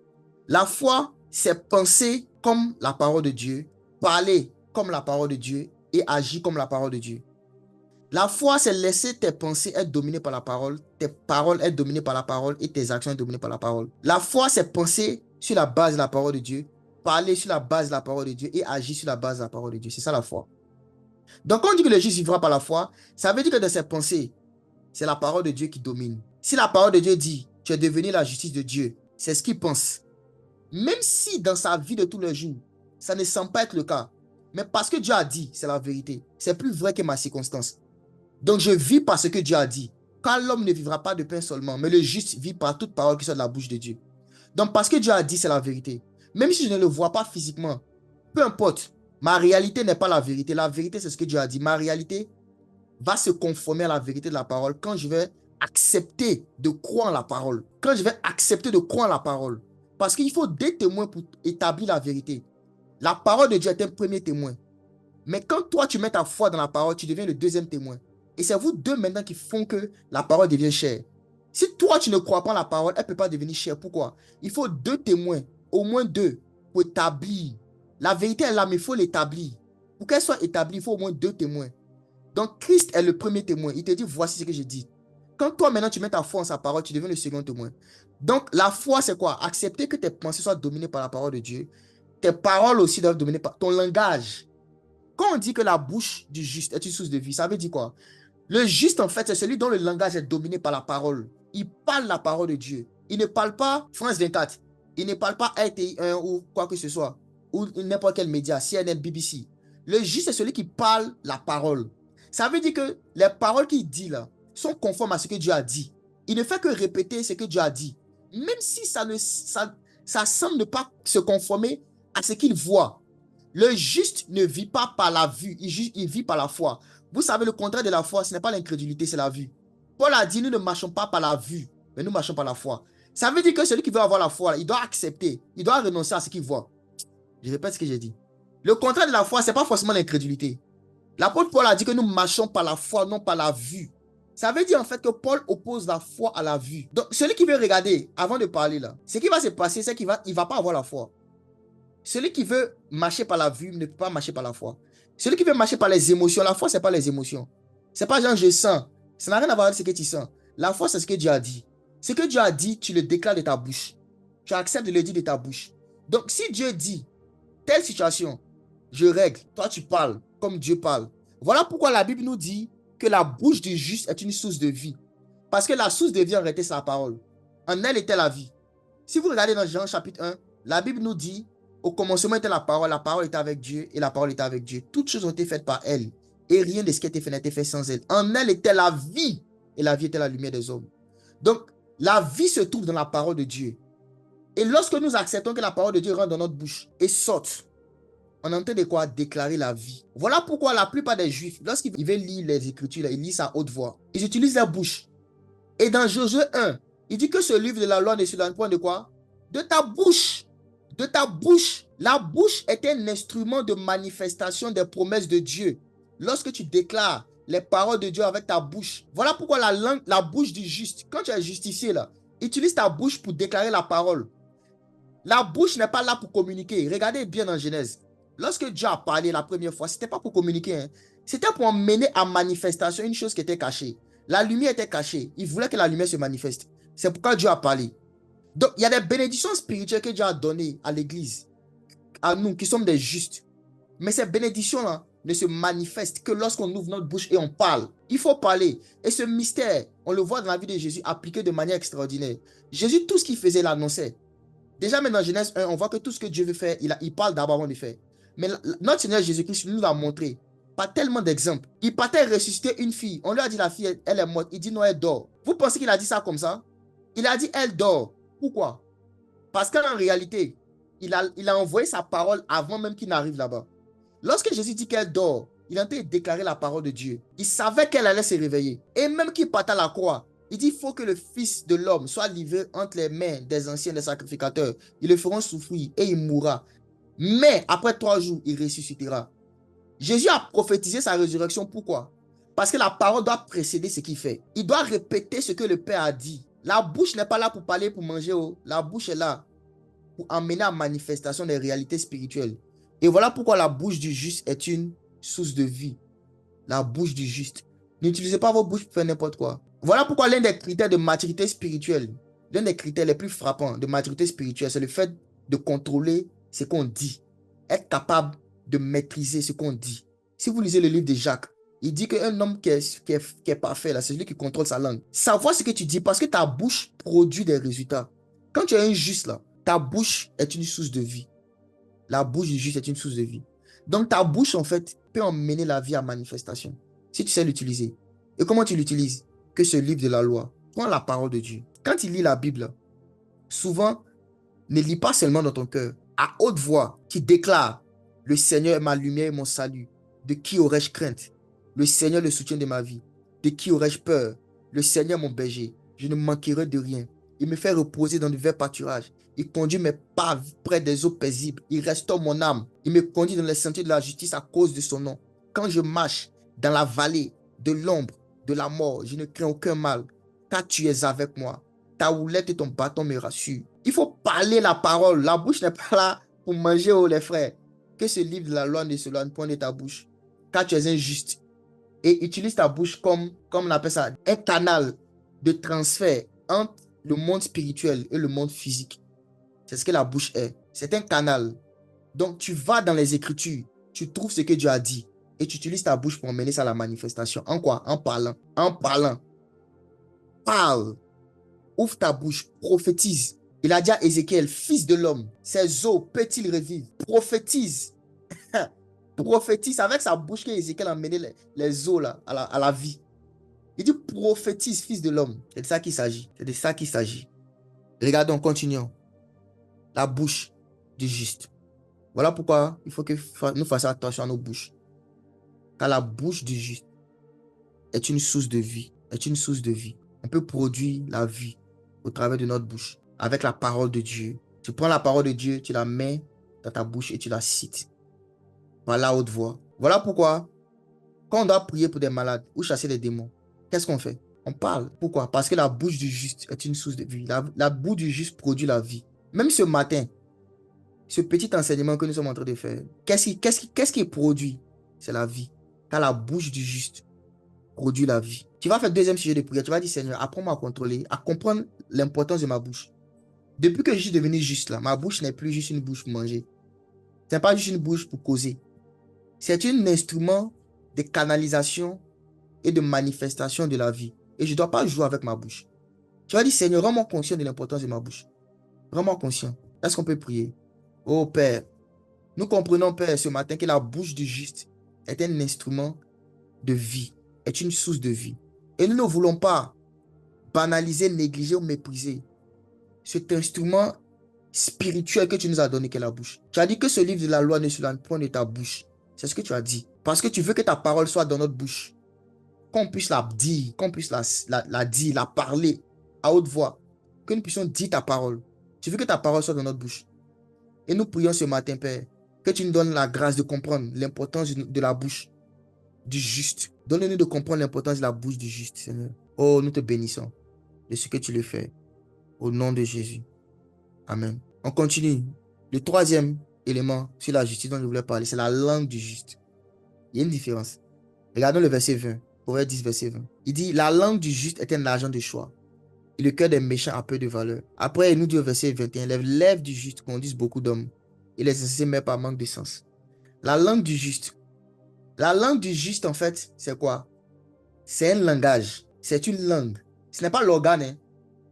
[SPEAKER 1] La foi, c'est penser comme la parole de Dieu, parler comme la parole de Dieu et agir comme la parole de Dieu. La foi, c'est laisser tes pensées être dominées par la parole, tes paroles être dominées par la parole et tes actions être dominées par la parole. La foi, c'est penser sur la base de la parole de Dieu, parler sur la base de la parole de Dieu et agir sur la base de la parole de Dieu. C'est ça la foi. Donc, quand on dit que le juste vivra par la foi, ça veut dire que dans ses pensées, c'est la parole de Dieu qui domine. Si la parole de Dieu dit, tu es devenu la justice de Dieu, c'est ce qu'il pense. Même si dans sa vie de tous les jours, ça ne semble pas être le cas, mais parce que Dieu a dit, c'est la vérité. C'est plus vrai que ma circonstance. Donc je vis par ce que Dieu a dit. Car l'homme ne vivra pas de pain seulement, mais le juste vit par toute parole qui sort de la bouche de Dieu. Donc parce que Dieu a dit, c'est la vérité. Même si je ne le vois pas physiquement, peu importe, ma réalité n'est pas la vérité. La vérité, c'est ce que Dieu a dit. Ma réalité va se conformer à la vérité de la parole quand je vais accepter de croire en la parole. Quand je vais accepter de croire en la parole. Parce qu'il faut 2 témoins pour établir la vérité. La parole de Dieu est un premier témoin. Mais quand toi, tu mets ta foi dans la parole, tu deviens le 2e témoin. Et c'est vous 2 maintenant qui font que la parole devient chère. Si toi, tu ne crois pas en la parole, elle ne peut pas devenir chère. Pourquoi? Il faut 2 témoins, au moins 2, pour établir. La vérité est là, mais il faut l'établir. Pour qu'elle soit établie, il faut au moins 2 témoins. Donc, Christ est le premier témoin. Il te dit, voici ce que j'ai dit. Quand toi, maintenant, tu mets ta foi en sa parole, tu deviens le second témoin. Donc, la foi, c'est quoi? Accepter que tes pensées soient dominées par la parole de Dieu. Tes paroles aussi doivent dominer par ton langage. Quand on dit que la bouche du juste est une source de vie, ça veut dire quoi? Le juste, en fait, c'est celui dont le langage est dominé par la parole. Il parle la parole de Dieu. Il ne parle pas France 24. Il ne parle pas RTI 1 ou quoi que ce soit. Ou n'importe quel média, CNN, BBC. Le juste, c'est celui qui parle la parole. Ça veut dire que les paroles qu'il dit là sont conformes à ce que Dieu a dit. Il ne fait que répéter ce que Dieu a dit. Même si ça ça semble ne pas se conformer à ce qu'il voit. Le juste ne vit pas par la vue, il vit par la foi. Vous savez, le contraire de la foi, ce n'est pas l'incrédulité, c'est la vue. Paul a dit, nous ne marchons pas par la vue, mais nous marchons par la foi. Ça veut dire que celui qui veut avoir la foi, il doit accepter, il doit renoncer à ce qu'il voit. Je répète ce que j'ai dit. Le contraire de la foi, ce n'est pas forcément l'incrédulité. L'apôtre Paul a dit que nous marchons par la foi, non par la vue. Ça veut dire en fait que Paul oppose la foi à la vue. Donc, celui qui veut regarder, avant de parler là, ce qui va se passer, c'est qu'il ne va pas avoir la foi. Celui qui veut marcher par la vue ne peut pas marcher par la foi. Celui qui veut marcher par les émotions, la foi, ce n'est pas les émotions. Ce n'est pas genre je sens. Ça n'a rien à voir avec ce que tu sens. La foi, c'est ce que Dieu a dit. Ce que Dieu a dit, tu le déclares de ta bouche. Tu acceptes de le dire de ta bouche. Donc, si Dieu dit, telle situation, je règle, toi tu parles comme Dieu parle. Voilà pourquoi la Bible nous dit que la bouche du juste est une source de vie. Parce que la source de vie en réalité, c'est la parole. En elle était la vie. Si vous regardez dans Jean chapitre 1, la Bible nous dit, au commencement était la parole était avec Dieu et la parole était avec Dieu. Toutes choses ont été faites par elle et rien de ce qui a été fait n'a été fait sans elle. En elle était la vie et la vie était la lumière des hommes. Donc, la vie se trouve dans la parole de Dieu. Et lorsque nous acceptons que la parole de Dieu rentre dans notre bouche et sorte, on est en train de quoi? Déclarer la vie. Voilà pourquoi la plupart des Juifs, lorsqu'ils veulent lire les Écritures, ils lisent à haute voix. Ils utilisent leur bouche. Et dans Josué 1, il dit que ce livre de la loi ne se donne point de quoi? De ta bouche. De ta bouche. La bouche est un instrument de manifestation des promesses de Dieu. Lorsque tu déclares les paroles de Dieu avec ta bouche. Voilà pourquoi la langue, la bouche du juste, quand tu es justifié là, utilise ta bouche pour déclarer la parole. La bouche n'est pas là pour communiquer. Regardez bien dans Genèse. Lorsque Dieu a parlé la première fois, ce n'était pas pour communiquer. Hein. C'était pour emmener à manifestation une chose qui était cachée. La lumière était cachée. Il voulait que la lumière se manifeste. C'est pourquoi Dieu a parlé. Donc, il y a des bénédictions spirituelles que Dieu a données à l'Église, à nous qui sommes des justes. Mais ces bénédictions-là ne se manifestent que lorsqu'on ouvre notre bouche et on parle. Il faut parler. Et ce mystère, on le voit dans la vie de Jésus appliqué de manière extraordinaire. Jésus, tout ce qu'il faisait, l'annonçait. Déjà, même dans Genèse 1, on voit que tout ce que Dieu veut faire, il parle d'abord avant de faire. Mais notre Seigneur Jésus-Christ nous l'a montré par tellement d'exemples. Il partait ressusciter une fille. On lui a dit la fille, elle est morte. Il dit non, elle dort. Vous pensez qu'il a dit ça comme ça? Il a dit elle dort. Pourquoi? Parce qu'en réalité, il a envoyé sa parole avant même qu'il n'arrive là-bas. Lorsque Jésus dit qu'elle dort, il a en train de déclarer la parole de Dieu. Il savait qu'elle allait se réveiller. Et même qu'il partait à la croix, il dit, il faut que le Fils de l'homme soit livré entre les mains des anciens, des sacrificateurs. Ils le feront souffrir et il mourra. Mais après 3 jours, il ressuscitera. Jésus a prophétisé sa résurrection. Pourquoi? Parce que la parole doit précéder ce qu'il fait. Il doit répéter ce que le Père a dit. La bouche n'est pas là pour parler, pour manger. La bouche est là pour amener à manifestation des réalités spirituelles. Et voilà pourquoi la bouche du juste est une source de vie. La bouche du juste. N'utilisez pas vos bouches pour faire n'importe quoi. Voilà pourquoi l'un des critères de maturité spirituelle, l'un des critères les plus frappants de maturité spirituelle, c'est le fait de contrôler ce qu'on dit. Être capable de maîtriser ce qu'on dit. Si vous lisez le livre de Jacques, il dit qu'un homme qui est parfait, c'est celui qui contrôle sa langue. Savoir ce que tu dis parce que ta bouche produit des résultats. Quand tu es un juste là, ta bouche est une source de vie. La bouche du juste est une source de vie. Donc ta bouche en fait peut emmener la vie à manifestation. Si tu sais l'utiliser. Et comment tu l'utilises? Que ce livre de la loi. Prends la parole de Dieu. Quand tu lis la Bible, souvent, ne lis pas seulement dans ton cœur. À haute voix, qui déclare, le Seigneur est ma lumière et mon salut. De qui aurais-je crainte? Le Seigneur est le soutien de ma vie. De qui aurais-je peur? Le Seigneur est mon berger. Je ne manquerai de rien. Il me fait reposer dans de verts pâturages. Il conduit mes pas près des eaux paisibles. Il restaure mon âme. Il me conduit dans les sentiers de la justice à cause de son nom. Quand je marche dans la vallée de l'ombre de la mort, je ne crains aucun mal, car tu es avec moi. Ta houlette et ton bâton me rassurent. Il faut parler la parole. La bouche n'est pas là pour manger, les frères. Que ce livre de la loi ne se loigne point de ta bouche, car tu es injuste. Et utilise ta bouche comme on appelle ça, un canal de transfert entre le monde spirituel et le monde physique. C'est ce que la bouche est. C'est un canal. Donc, tu vas dans les Écritures, tu trouves ce que Dieu a dit et tu utilises ta bouche pour emmener ça à la manifestation. En quoi? En parlant. En parlant. Parle. Ouvre ta bouche. Prophétise. Il a dit à Ézéchiel, fils de l'homme, ses os peut-il revivre? Prophétise. Prophétise avec sa bouche que Ézéchiel a emmené les os là, à la vie. Il dit prophétise, fils de l'homme. C'est de ça qu'il s'agit. C'est de ça qu'il s'agit. Regardons, continuons. la bouche du juste. Voilà pourquoi il faut que nous fassions attention à nos bouches. Car la bouche du juste est une source de vie, est une source de vie. On peut produire la vie au travers de notre bouche, avec la parole de Dieu. Tu prends la parole de Dieu, tu la mets dans ta bouche et tu la cites par la haute voix. Voilà pourquoi, quand on doit prier pour des malades ou chasser des démons, qu'est-ce qu'on fait? On parle. Pourquoi? Parce que la bouche du juste est une source de vie. La bouche du juste produit la vie. Même ce matin, ce petit enseignement que nous sommes en train de faire, qu'est-ce qui produit? C'est la vie. Car la bouche du juste produit la vie. Tu vas faire le deuxième sujet de prière. Tu vas dire, Seigneur, apprends-moi à contrôler, à comprendre l'importance de ma bouche. Depuis que je suis devenu juste là, ma bouche n'est plus juste une bouche pour manger. Ce n'est pas juste une bouche pour causer. C'est un instrument de canalisation et de manifestation de la vie. Et je ne dois pas jouer avec ma bouche. Tu vas dire, Seigneur, rends-moi conscient de l'importance de ma bouche. Rends-moi conscient. Est-ce qu'on peut prier? Oh Père, nous comprenons, Père, ce matin que la bouche du juste est un instrument de vie, est une source de vie. Et nous ne voulons pas banaliser, négliger ou mépriser cet instrument spirituel que tu nous as donné, qu'est la bouche. Tu as dit que ce livre de la loi ne s'éloigne point de ta bouche. C'est ce que tu as dit. Parce que tu veux que ta parole soit dans notre bouche. Qu'on puisse la dire, qu'on puisse la dire, la parler à haute voix. Que nous puissions dire ta parole. Tu veux que ta parole soit dans notre bouche. Et nous prions ce matin, Père, que tu nous donnes la grâce de comprendre l'importance de la bouche du juste. Donne-nous de comprendre l'importance de la bouche du juste, Seigneur. Oh, nous te bénissons de ce que tu le fais. Au nom de Jésus. Amen. On continue. Le troisième élément sur la justice dont je voulais parler, c'est la langue du juste. Il y a une différence. Regardons le verset 20. Proverbe 10, verset 20. Il dit, la langue du juste est un agent de choix. Et le cœur des méchants a peu de valeur. Après, il nous dit au verset 21, les lèvres du juste conduisent beaucoup d'hommes. Et les insensés meurent par manque de sens. La langue du juste. La langue du juste, en fait, c'est quoi? C'est un langage. C'est une langue. Ce n'est pas l'organe, hein.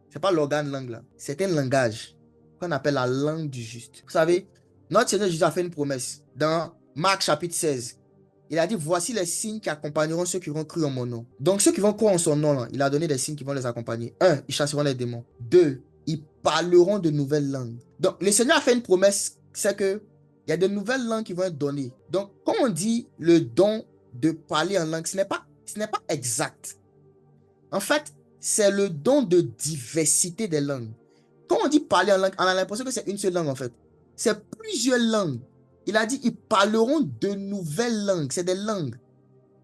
[SPEAKER 1] Ce n'est pas l'organe langue là. C'est un langage qu'on appelle la langue du juste. Vous savez, notre Seigneur Jésus a fait une promesse dans Marc chapitre 16. Il a dit, voici les signes qui accompagneront ceux qui vont croire en mon nom. Donc ceux qui vont croire en son nom, là, il a donné des signes qui vont les accompagner. 1, ils chasseront les démons. 2, ils parleront de nouvelles langues. Donc le Seigneur a fait une promesse, c'est que il y a de nouvelles langues qui vont être données. Donc quand on dit le don de parler en langue, ce n'est pas exact. En fait, c'est le don de diversité des langues. Quand on dit parler en langue, on a l'impression que c'est une seule langue en fait. C'est plusieurs langues. Il a dit, ils parleront de nouvelles langues. C'est des langues.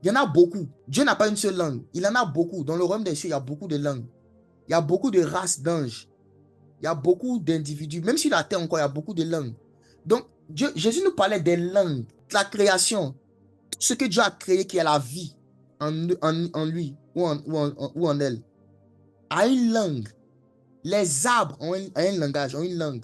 [SPEAKER 1] Il y en a beaucoup. Dieu n'a pas une seule langue. Il en a beaucoup. Dans le royaume des cieux, il y a beaucoup de langues. Il y a beaucoup de races d'anges. Il y a beaucoup d'individus. Même sur la terre encore, il y a beaucoup de langues. Donc, Jésus nous parlait des langues, de la création. Tout ce que Dieu a créé qui est la vie en lui ou en elle, a une langue. Les arbres ont un langage, ont une langue.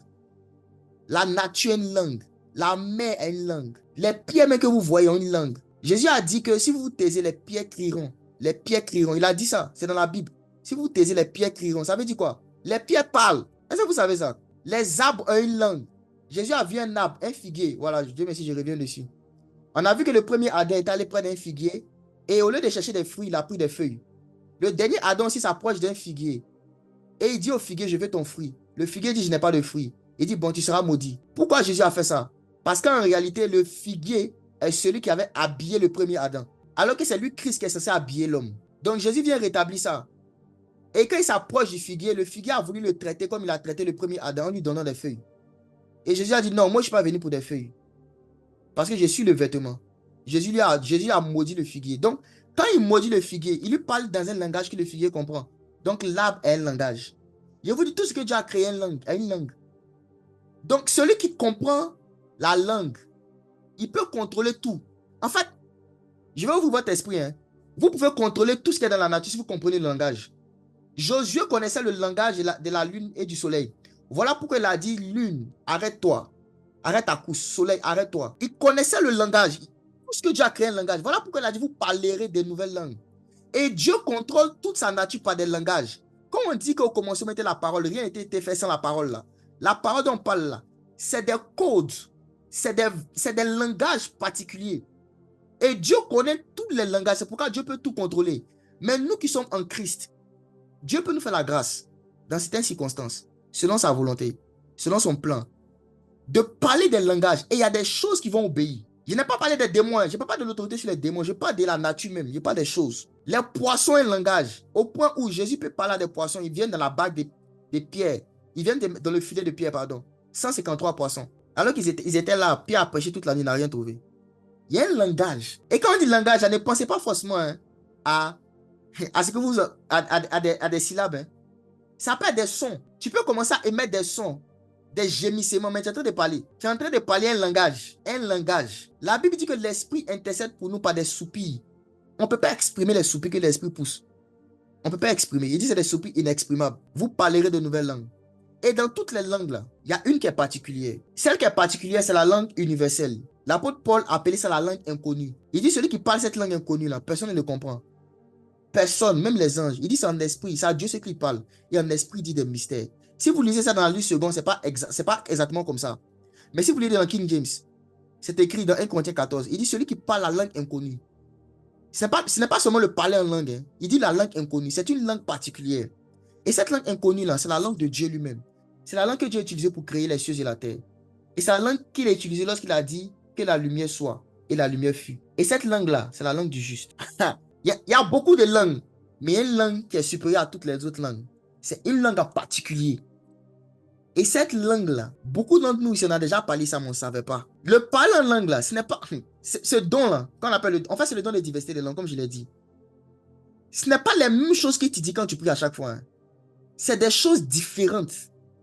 [SPEAKER 1] La nature a une langue. La mer a une langue. Les pierres même que vous voyez ont une langue. Jésus a dit que si vous vous taisez, les pierres crieront. Les pierres crieront. Il a dit ça, c'est dans la Bible. Si vous vous taisez, les pierres crieront. Ça veut dire quoi? Les pierres parlent. Est-ce que vous savez ça? Les arbres ont une langue. Jésus a vu un arbre, un figuier. Voilà, Dieu merci, je reviens dessus. On a vu que le premier Adam est allé prendre un figuier et au lieu de chercher des fruits, il a pris des feuilles. Le dernier Adam aussi s'approche d'un figuier et il dit au figuier, je veux ton fruit. Le figuier dit, je n'ai pas de fruit. Il dit, bon, tu seras maudit. Pourquoi Jésus a fait ça? Parce qu'en réalité, le figuier est celui qui avait habillé le premier Adam. Alors que c'est lui, Christ, qui est censé habiller l'homme. Donc Jésus vient rétablir ça. Et quand il s'approche du figuier, le figuier a voulu le traiter comme il a traité le premier Adam en lui donnant des feuilles. Et Jésus a dit, non, moi je ne suis pas venu pour des feuilles. Parce que je suis le vêtement. Jésus a maudit le figuier. Donc, quand il maudit le figuier, il lui parle dans un langage que le figuier comprend. Donc, l'arbre est un langage. Je vous dis, tout ce que Dieu a créé a une langue. Donc, celui qui comprend la langue, il peut contrôler tout. En fait, je vais ouvrir votre esprit. Hein. Vous pouvez contrôler tout ce qui est dans la nature si vous comprenez le langage. Josué connaissait le langage de la lune et du soleil. Voilà pourquoi il a dit, lune, arrête-toi. Arrête ta course, soleil, arrête-toi. Il connaissait le langage. Tout ce que Dieu a créé un langage. Voilà pourquoi il a dit, vous parlerez des nouvelles langues. Et Dieu contrôle toute sa nature par des langages. Quand on dit qu'au commencement était la parole, rien n'était été fait sans la parole là. La parole dont on parle là, c'est des codes, c'est des langages particuliers. Et Dieu connaît tous les langages, c'est pourquoi Dieu peut tout contrôler. Mais nous qui sommes en Christ, Dieu peut nous faire la grâce dans certaines circonstances, selon sa volonté, selon son plan, de parler des langages. Et il y a des choses qui vont obéir. Je n'ai pas parlé des démons. Je ne parle pas de l'autorité sur les démons. Je parle de la nature même. Je parle des choses. Les poissons et le langage. Au point où Jésus peut parler à des poissons. Ils viennent dans la bague des pierres. Ils viennent dans le filet de pierre, pardon. 153 poissons. Alors qu'ils étaient là, Pierre a prêché toute la nuit, il n'a rien trouvé. Il y a un langage. Et quand on dit langage, ne pensez pas forcément à ce que vous... à des syllabes. Ça peut être des sons. Tu peux commencer à émettre des sons, des gémissements, mais tu es en train de parler. Tu es en train de parler un langage. Un langage. La Bible dit que l'esprit intercède pour nous par des soupirs. On ne peut pas exprimer les soupirs que l'esprit pousse. On ne peut pas exprimer. Il dit que c'est des soupirs inexprimables. Vous parlerez de nouvelles langues. Et dans toutes les langues là, il y a une qui est particulière. Celle qui est particulière, c'est la langue universelle. L'apôtre Paul appelait ça la langue inconnue. Il dit celui qui parle cette langue inconnue là, personne ne le comprend. Personne, même les anges. Il dit c'est en esprit, c'est à Dieu ce qu'il parle. Et en esprit, il dit des mystères. Si vous lisez ça dans la Lutte seconde, c'est pas exactement comme ça. Mais si vous lisez dans King James, c'est écrit dans 1 Corinthiens 14. Il dit celui qui parle la langue inconnue. Ce n'est pas seulement le parler en langue. Hein. Il dit la langue inconnue. C'est une langue particulière. Et cette langue inconnue là, c'est la langue de Dieu lui-même. C'est la langue que Dieu a utilisée pour créer les cieux et la terre. Et c'est la langue qu'il a utilisée lorsqu'il a dit que la lumière soit. Et la lumière fut. Et cette langue-là, c'est la langue du juste. Il y a beaucoup de langues, mais il y a une langue qui est supérieure à toutes les autres langues. C'est une langue en particulier. Et cette langue-là, beaucoup d'entre nous, si on a déjà parlé ça, mais on ne savait pas. Le parler en langue, là, ce n'est pas... Ce don-là, qu'on appelle en fait, c'est le don de diversité des langues, comme je l'ai dit. Ce n'est pas les mêmes choses que tu dis quand tu pries à chaque fois. Hein. C'est des choses différentes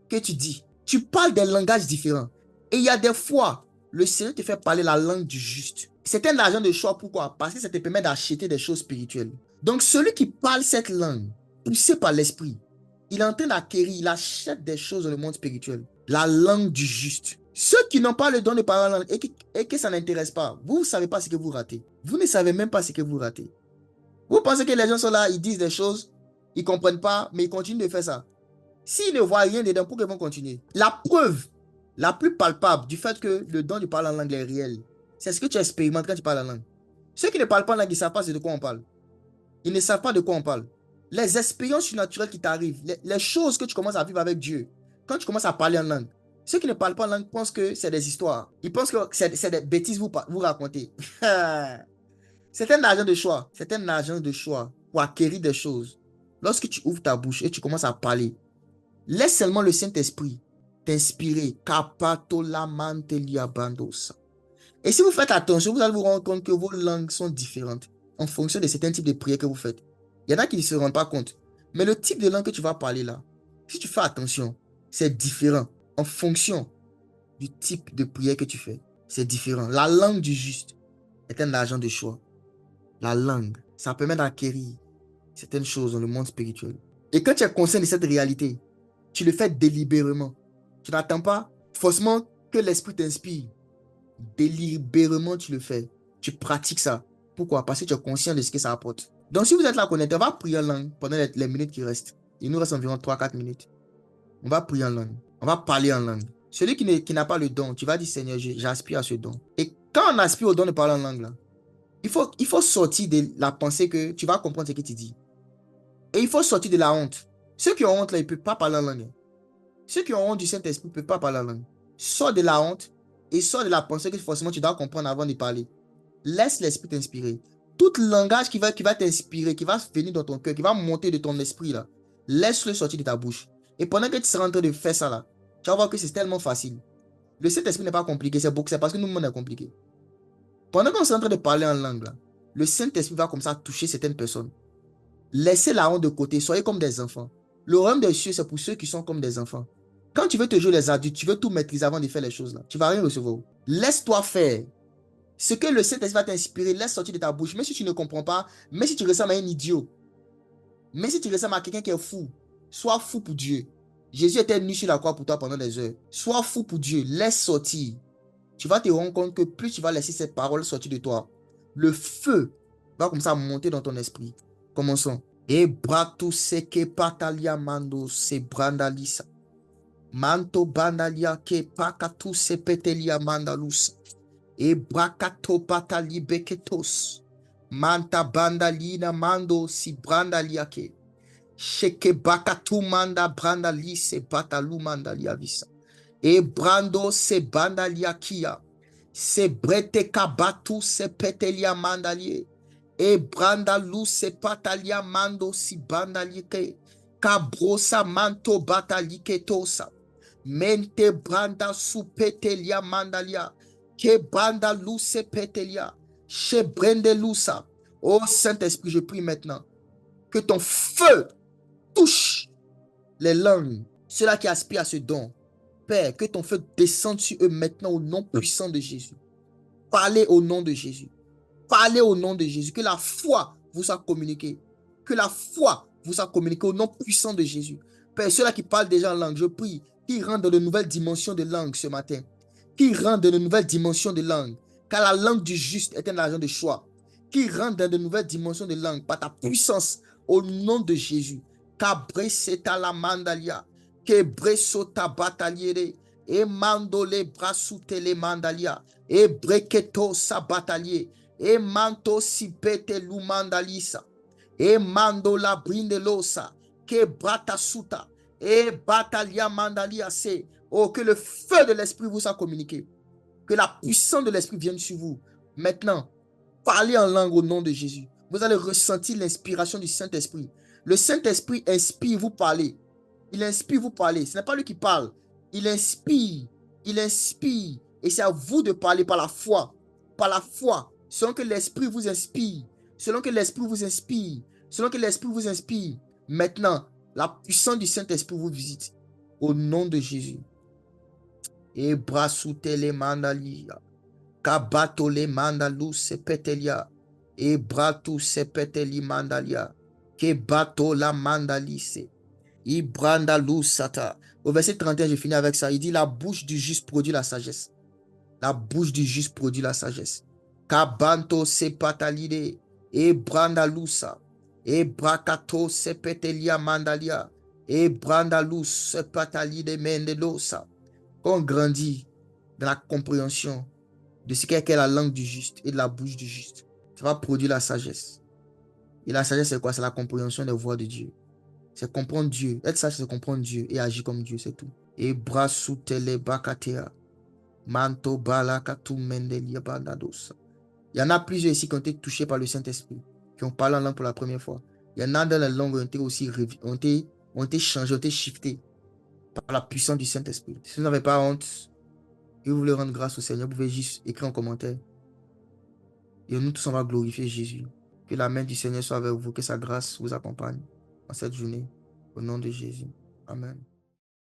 [SPEAKER 1] que tu dis. Tu parles des langages différents. Et il y a des fois, le Seigneur te fait parler la langue du juste. C'est un argent de choix. Pourquoi? Parce que ça te permet d'acheter des choses spirituelles. Donc, celui qui parle cette langue, poussé par l'esprit, il est en train d'acquérir, il achète des choses dans le monde spirituel. La langue du juste. Ceux qui n'ont pas le don de parler en langue et que ça n'intéresse pas, vous ne savez pas ce que vous ratez. Vous ne savez même pas ce que vous ratez. Vous pensez que les gens sont là, ils disent des choses, ils ne comprennent pas, mais ils continuent de faire ça. S'ils ne voient rien dedans, pourquoi ils vont continuer? La preuve la plus palpable du fait que le don de parler en langue est réel, c'est ce que tu expérimentes quand tu parles en langue. Ceux qui ne parlent pas en langue, ils ne savent pas de quoi on parle. Ils ne savent pas de quoi on parle. Les expériences surnaturelles qui t'arrivent, les choses que tu commences à vivre avec Dieu, quand tu commences à parler en langue, ceux qui ne parlent pas en langue pensent que c'est des histoires. Ils pensent que c'est des bêtises vous racontez. C'est un argent de choix. C'est un argent de choix pour acquérir des choses. Lorsque tu ouvres ta bouche et tu commences à parler, laisse seulement le Saint-Esprit t'inspirer. Et si vous faites attention, vous allez vous rendre compte que vos langues sont différentes en fonction de certains types de prières que vous faites. Il y en a qui ne se rendent pas compte. Mais le type de langue que tu vas parler là, si tu fais attention, c'est différent en fonction du type de prière que tu fais. C'est différent. La langue du juste est un argent de choix. La langue, ça permet d'acquérir certaines choses dans le monde spirituel. Et quand tu es conscient de cette réalité, tu le fais délibérément. Tu n'attends pas forcément que l'esprit t'inspire. Délibérément, tu le fais. Tu pratiques ça. Pourquoi? Parce que tu es conscient de ce que ça apporte. Donc, si vous êtes là connecté, on va prier en langue pendant les minutes qui restent. Il nous reste environ 3-4 minutes. On va prier en langue. On va parler en langue. Celui qui n'a pas le don, tu vas dire, Seigneur, j'aspire à ce don. Et quand on aspire au don de parler en langue, là, il faut sortir de la pensée que tu vas comprendre ce que tu dis. Et il faut sortir de la honte. Ceux qui ont honte, là, ils ne peuvent pas parler en langue. Ceux qui ont honte du Saint-Esprit ne peuvent pas parler en langue. Sors de la honte et sors de la pensée que forcément tu dois comprendre avant de parler. Laisse l'Esprit t'inspirer. Tout langage qui va t'inspirer, qui va venir dans ton cœur, qui va monter de ton esprit, là, laisse-le sortir de ta bouche. Et pendant que tu seras en train de faire ça, là, tu vas voir que c'est tellement facile. Le Saint-Esprit n'est pas compliqué, c'est parce que nous-mêmes, on est compliqué. Pendant qu'on est en train de parler en langue, là, le Saint-Esprit va comme ça toucher certaines personnes. Laissez la honte de côté, soyez comme des enfants. Le royaume des cieux, c'est pour ceux qui sont comme des enfants. Quand tu veux te jouer les adultes, tu veux tout maîtriser avant de faire les choses là. Tu ne vas rien recevoir. Laisse-toi faire. Ce que le Saint-Esprit va t'inspirer, laisse sortir de ta bouche. Même si tu ne comprends pas, même si tu ressembles à un idiot, même si tu ressembles à quelqu'un qui est fou, sois fou pour Dieu. Jésus était nu sur la croix pour toi pendant des heures. Sois fou pour Dieu, laisse sortir. Tu vas te rendre compte que plus tu vas laisser cette parole sortir de toi, le feu va comme ça monter dans ton esprit. Commençons. Et brato seke patalia mando se brandalisa. Manto bandalia ke pakatu se petelia mandalus. E brakato patali beketos. Manta bandalina mando si brandalia ke. Sheke bakatu manda brandali se patalu mandalia visa. E brando se bandalia kia. Se brete kabatu se petelia mandalie. E branda lu se patalia mando si bandalike. Kabrosa manto batalike tosa. Mente branda su petelia mandalia. Ke banda lu se petelia. Che brende lusa. Oh Saint-Esprit, je prie maintenant que ton feu touche les langues, ceux-là qui aspirent à ce don. Père, que ton feu descende sur eux maintenant au nom puissant de Jésus. Parlez au nom de Jésus. Parlez au nom de Jésus. Que la foi vous soit communiquée. Que la foi vous soit communiquée au nom puissant de Jésus. Père, ceux-là qui parlent déjà en langue, je prie qu'ils rentrent dans de nouvelles dimensions de langue ce matin. Qu'ils rentrent dans de nouvelles dimensions de langue. Car la langue du juste est un agent de choix. Qu'ils rentrent dans de nouvelles dimensions de langue par ta puissance au nom de Jésus. Cabre seta la mandalia. Kebre sota bataliere. Et mando les bras sous les mandalia. Et breketo sa batalier. E manto si pete lumandalisa. E mando la brindelosa. Que brata suta. E batalia mandalia se. Oh, que le feu de l'esprit vous soit communiqué. Que la puissance de l'esprit vienne sur vous. Maintenant, parlez en langue au nom de Jésus. Vous allez ressentir l'inspiration du Saint-Esprit. Le Saint-Esprit inspire, vous parlez. Il inspire, vous parlez. Ce n'est pas lui qui parle. Il inspire. Il inspire. Et c'est à vous de parler par la foi. Par la foi. Selon que l'Esprit vous inspire. Selon que l'Esprit vous inspire. Selon que l'Esprit vous inspire. Maintenant, la puissance du Saint-Esprit vous visite. Au nom de Jésus. Et brasutele mandalia. Kabatole mandalu sepetelia. Et bratu sepeteli mandalia. Kebato la mandalise. Ibranda lusata. Au verset 31, je finis avec ça. Il dit la bouche du juste produit la sagesse. La bouche du juste produit la sagesse. Kabanto sepatalide. E branda lusa. E brakato sepetelia mandalia. E branda lus sepatalide mendelosa. On grandit dans la compréhension de ce qu'est la langue du juste et de la bouche du juste. Ça va produire la sagesse. Et la sagesse, c'est quoi? C'est la compréhension des voies de Dieu. C'est comprendre Dieu. Être sage, c'est comprendre Dieu et agir comme Dieu, c'est tout. Et brasutele bakatea. Manto balakatu mendelia bandadosa. Il y en a plusieurs ici qui ont été touchés par le Saint-Esprit, qui ont parlé en langue pour la première fois. Il y en a dans la langue qui ont été aussi ont été changés, ont été shiftés par la puissance du Saint-Esprit. Si vous n'avez pas honte, et vous voulez rendre grâce au Seigneur, vous pouvez juste écrire en commentaire. Et nous tous, on va glorifier Jésus. Que la main du Seigneur soit avec vous, que sa grâce vous accompagne en cette journée. Au nom de Jésus. Amen.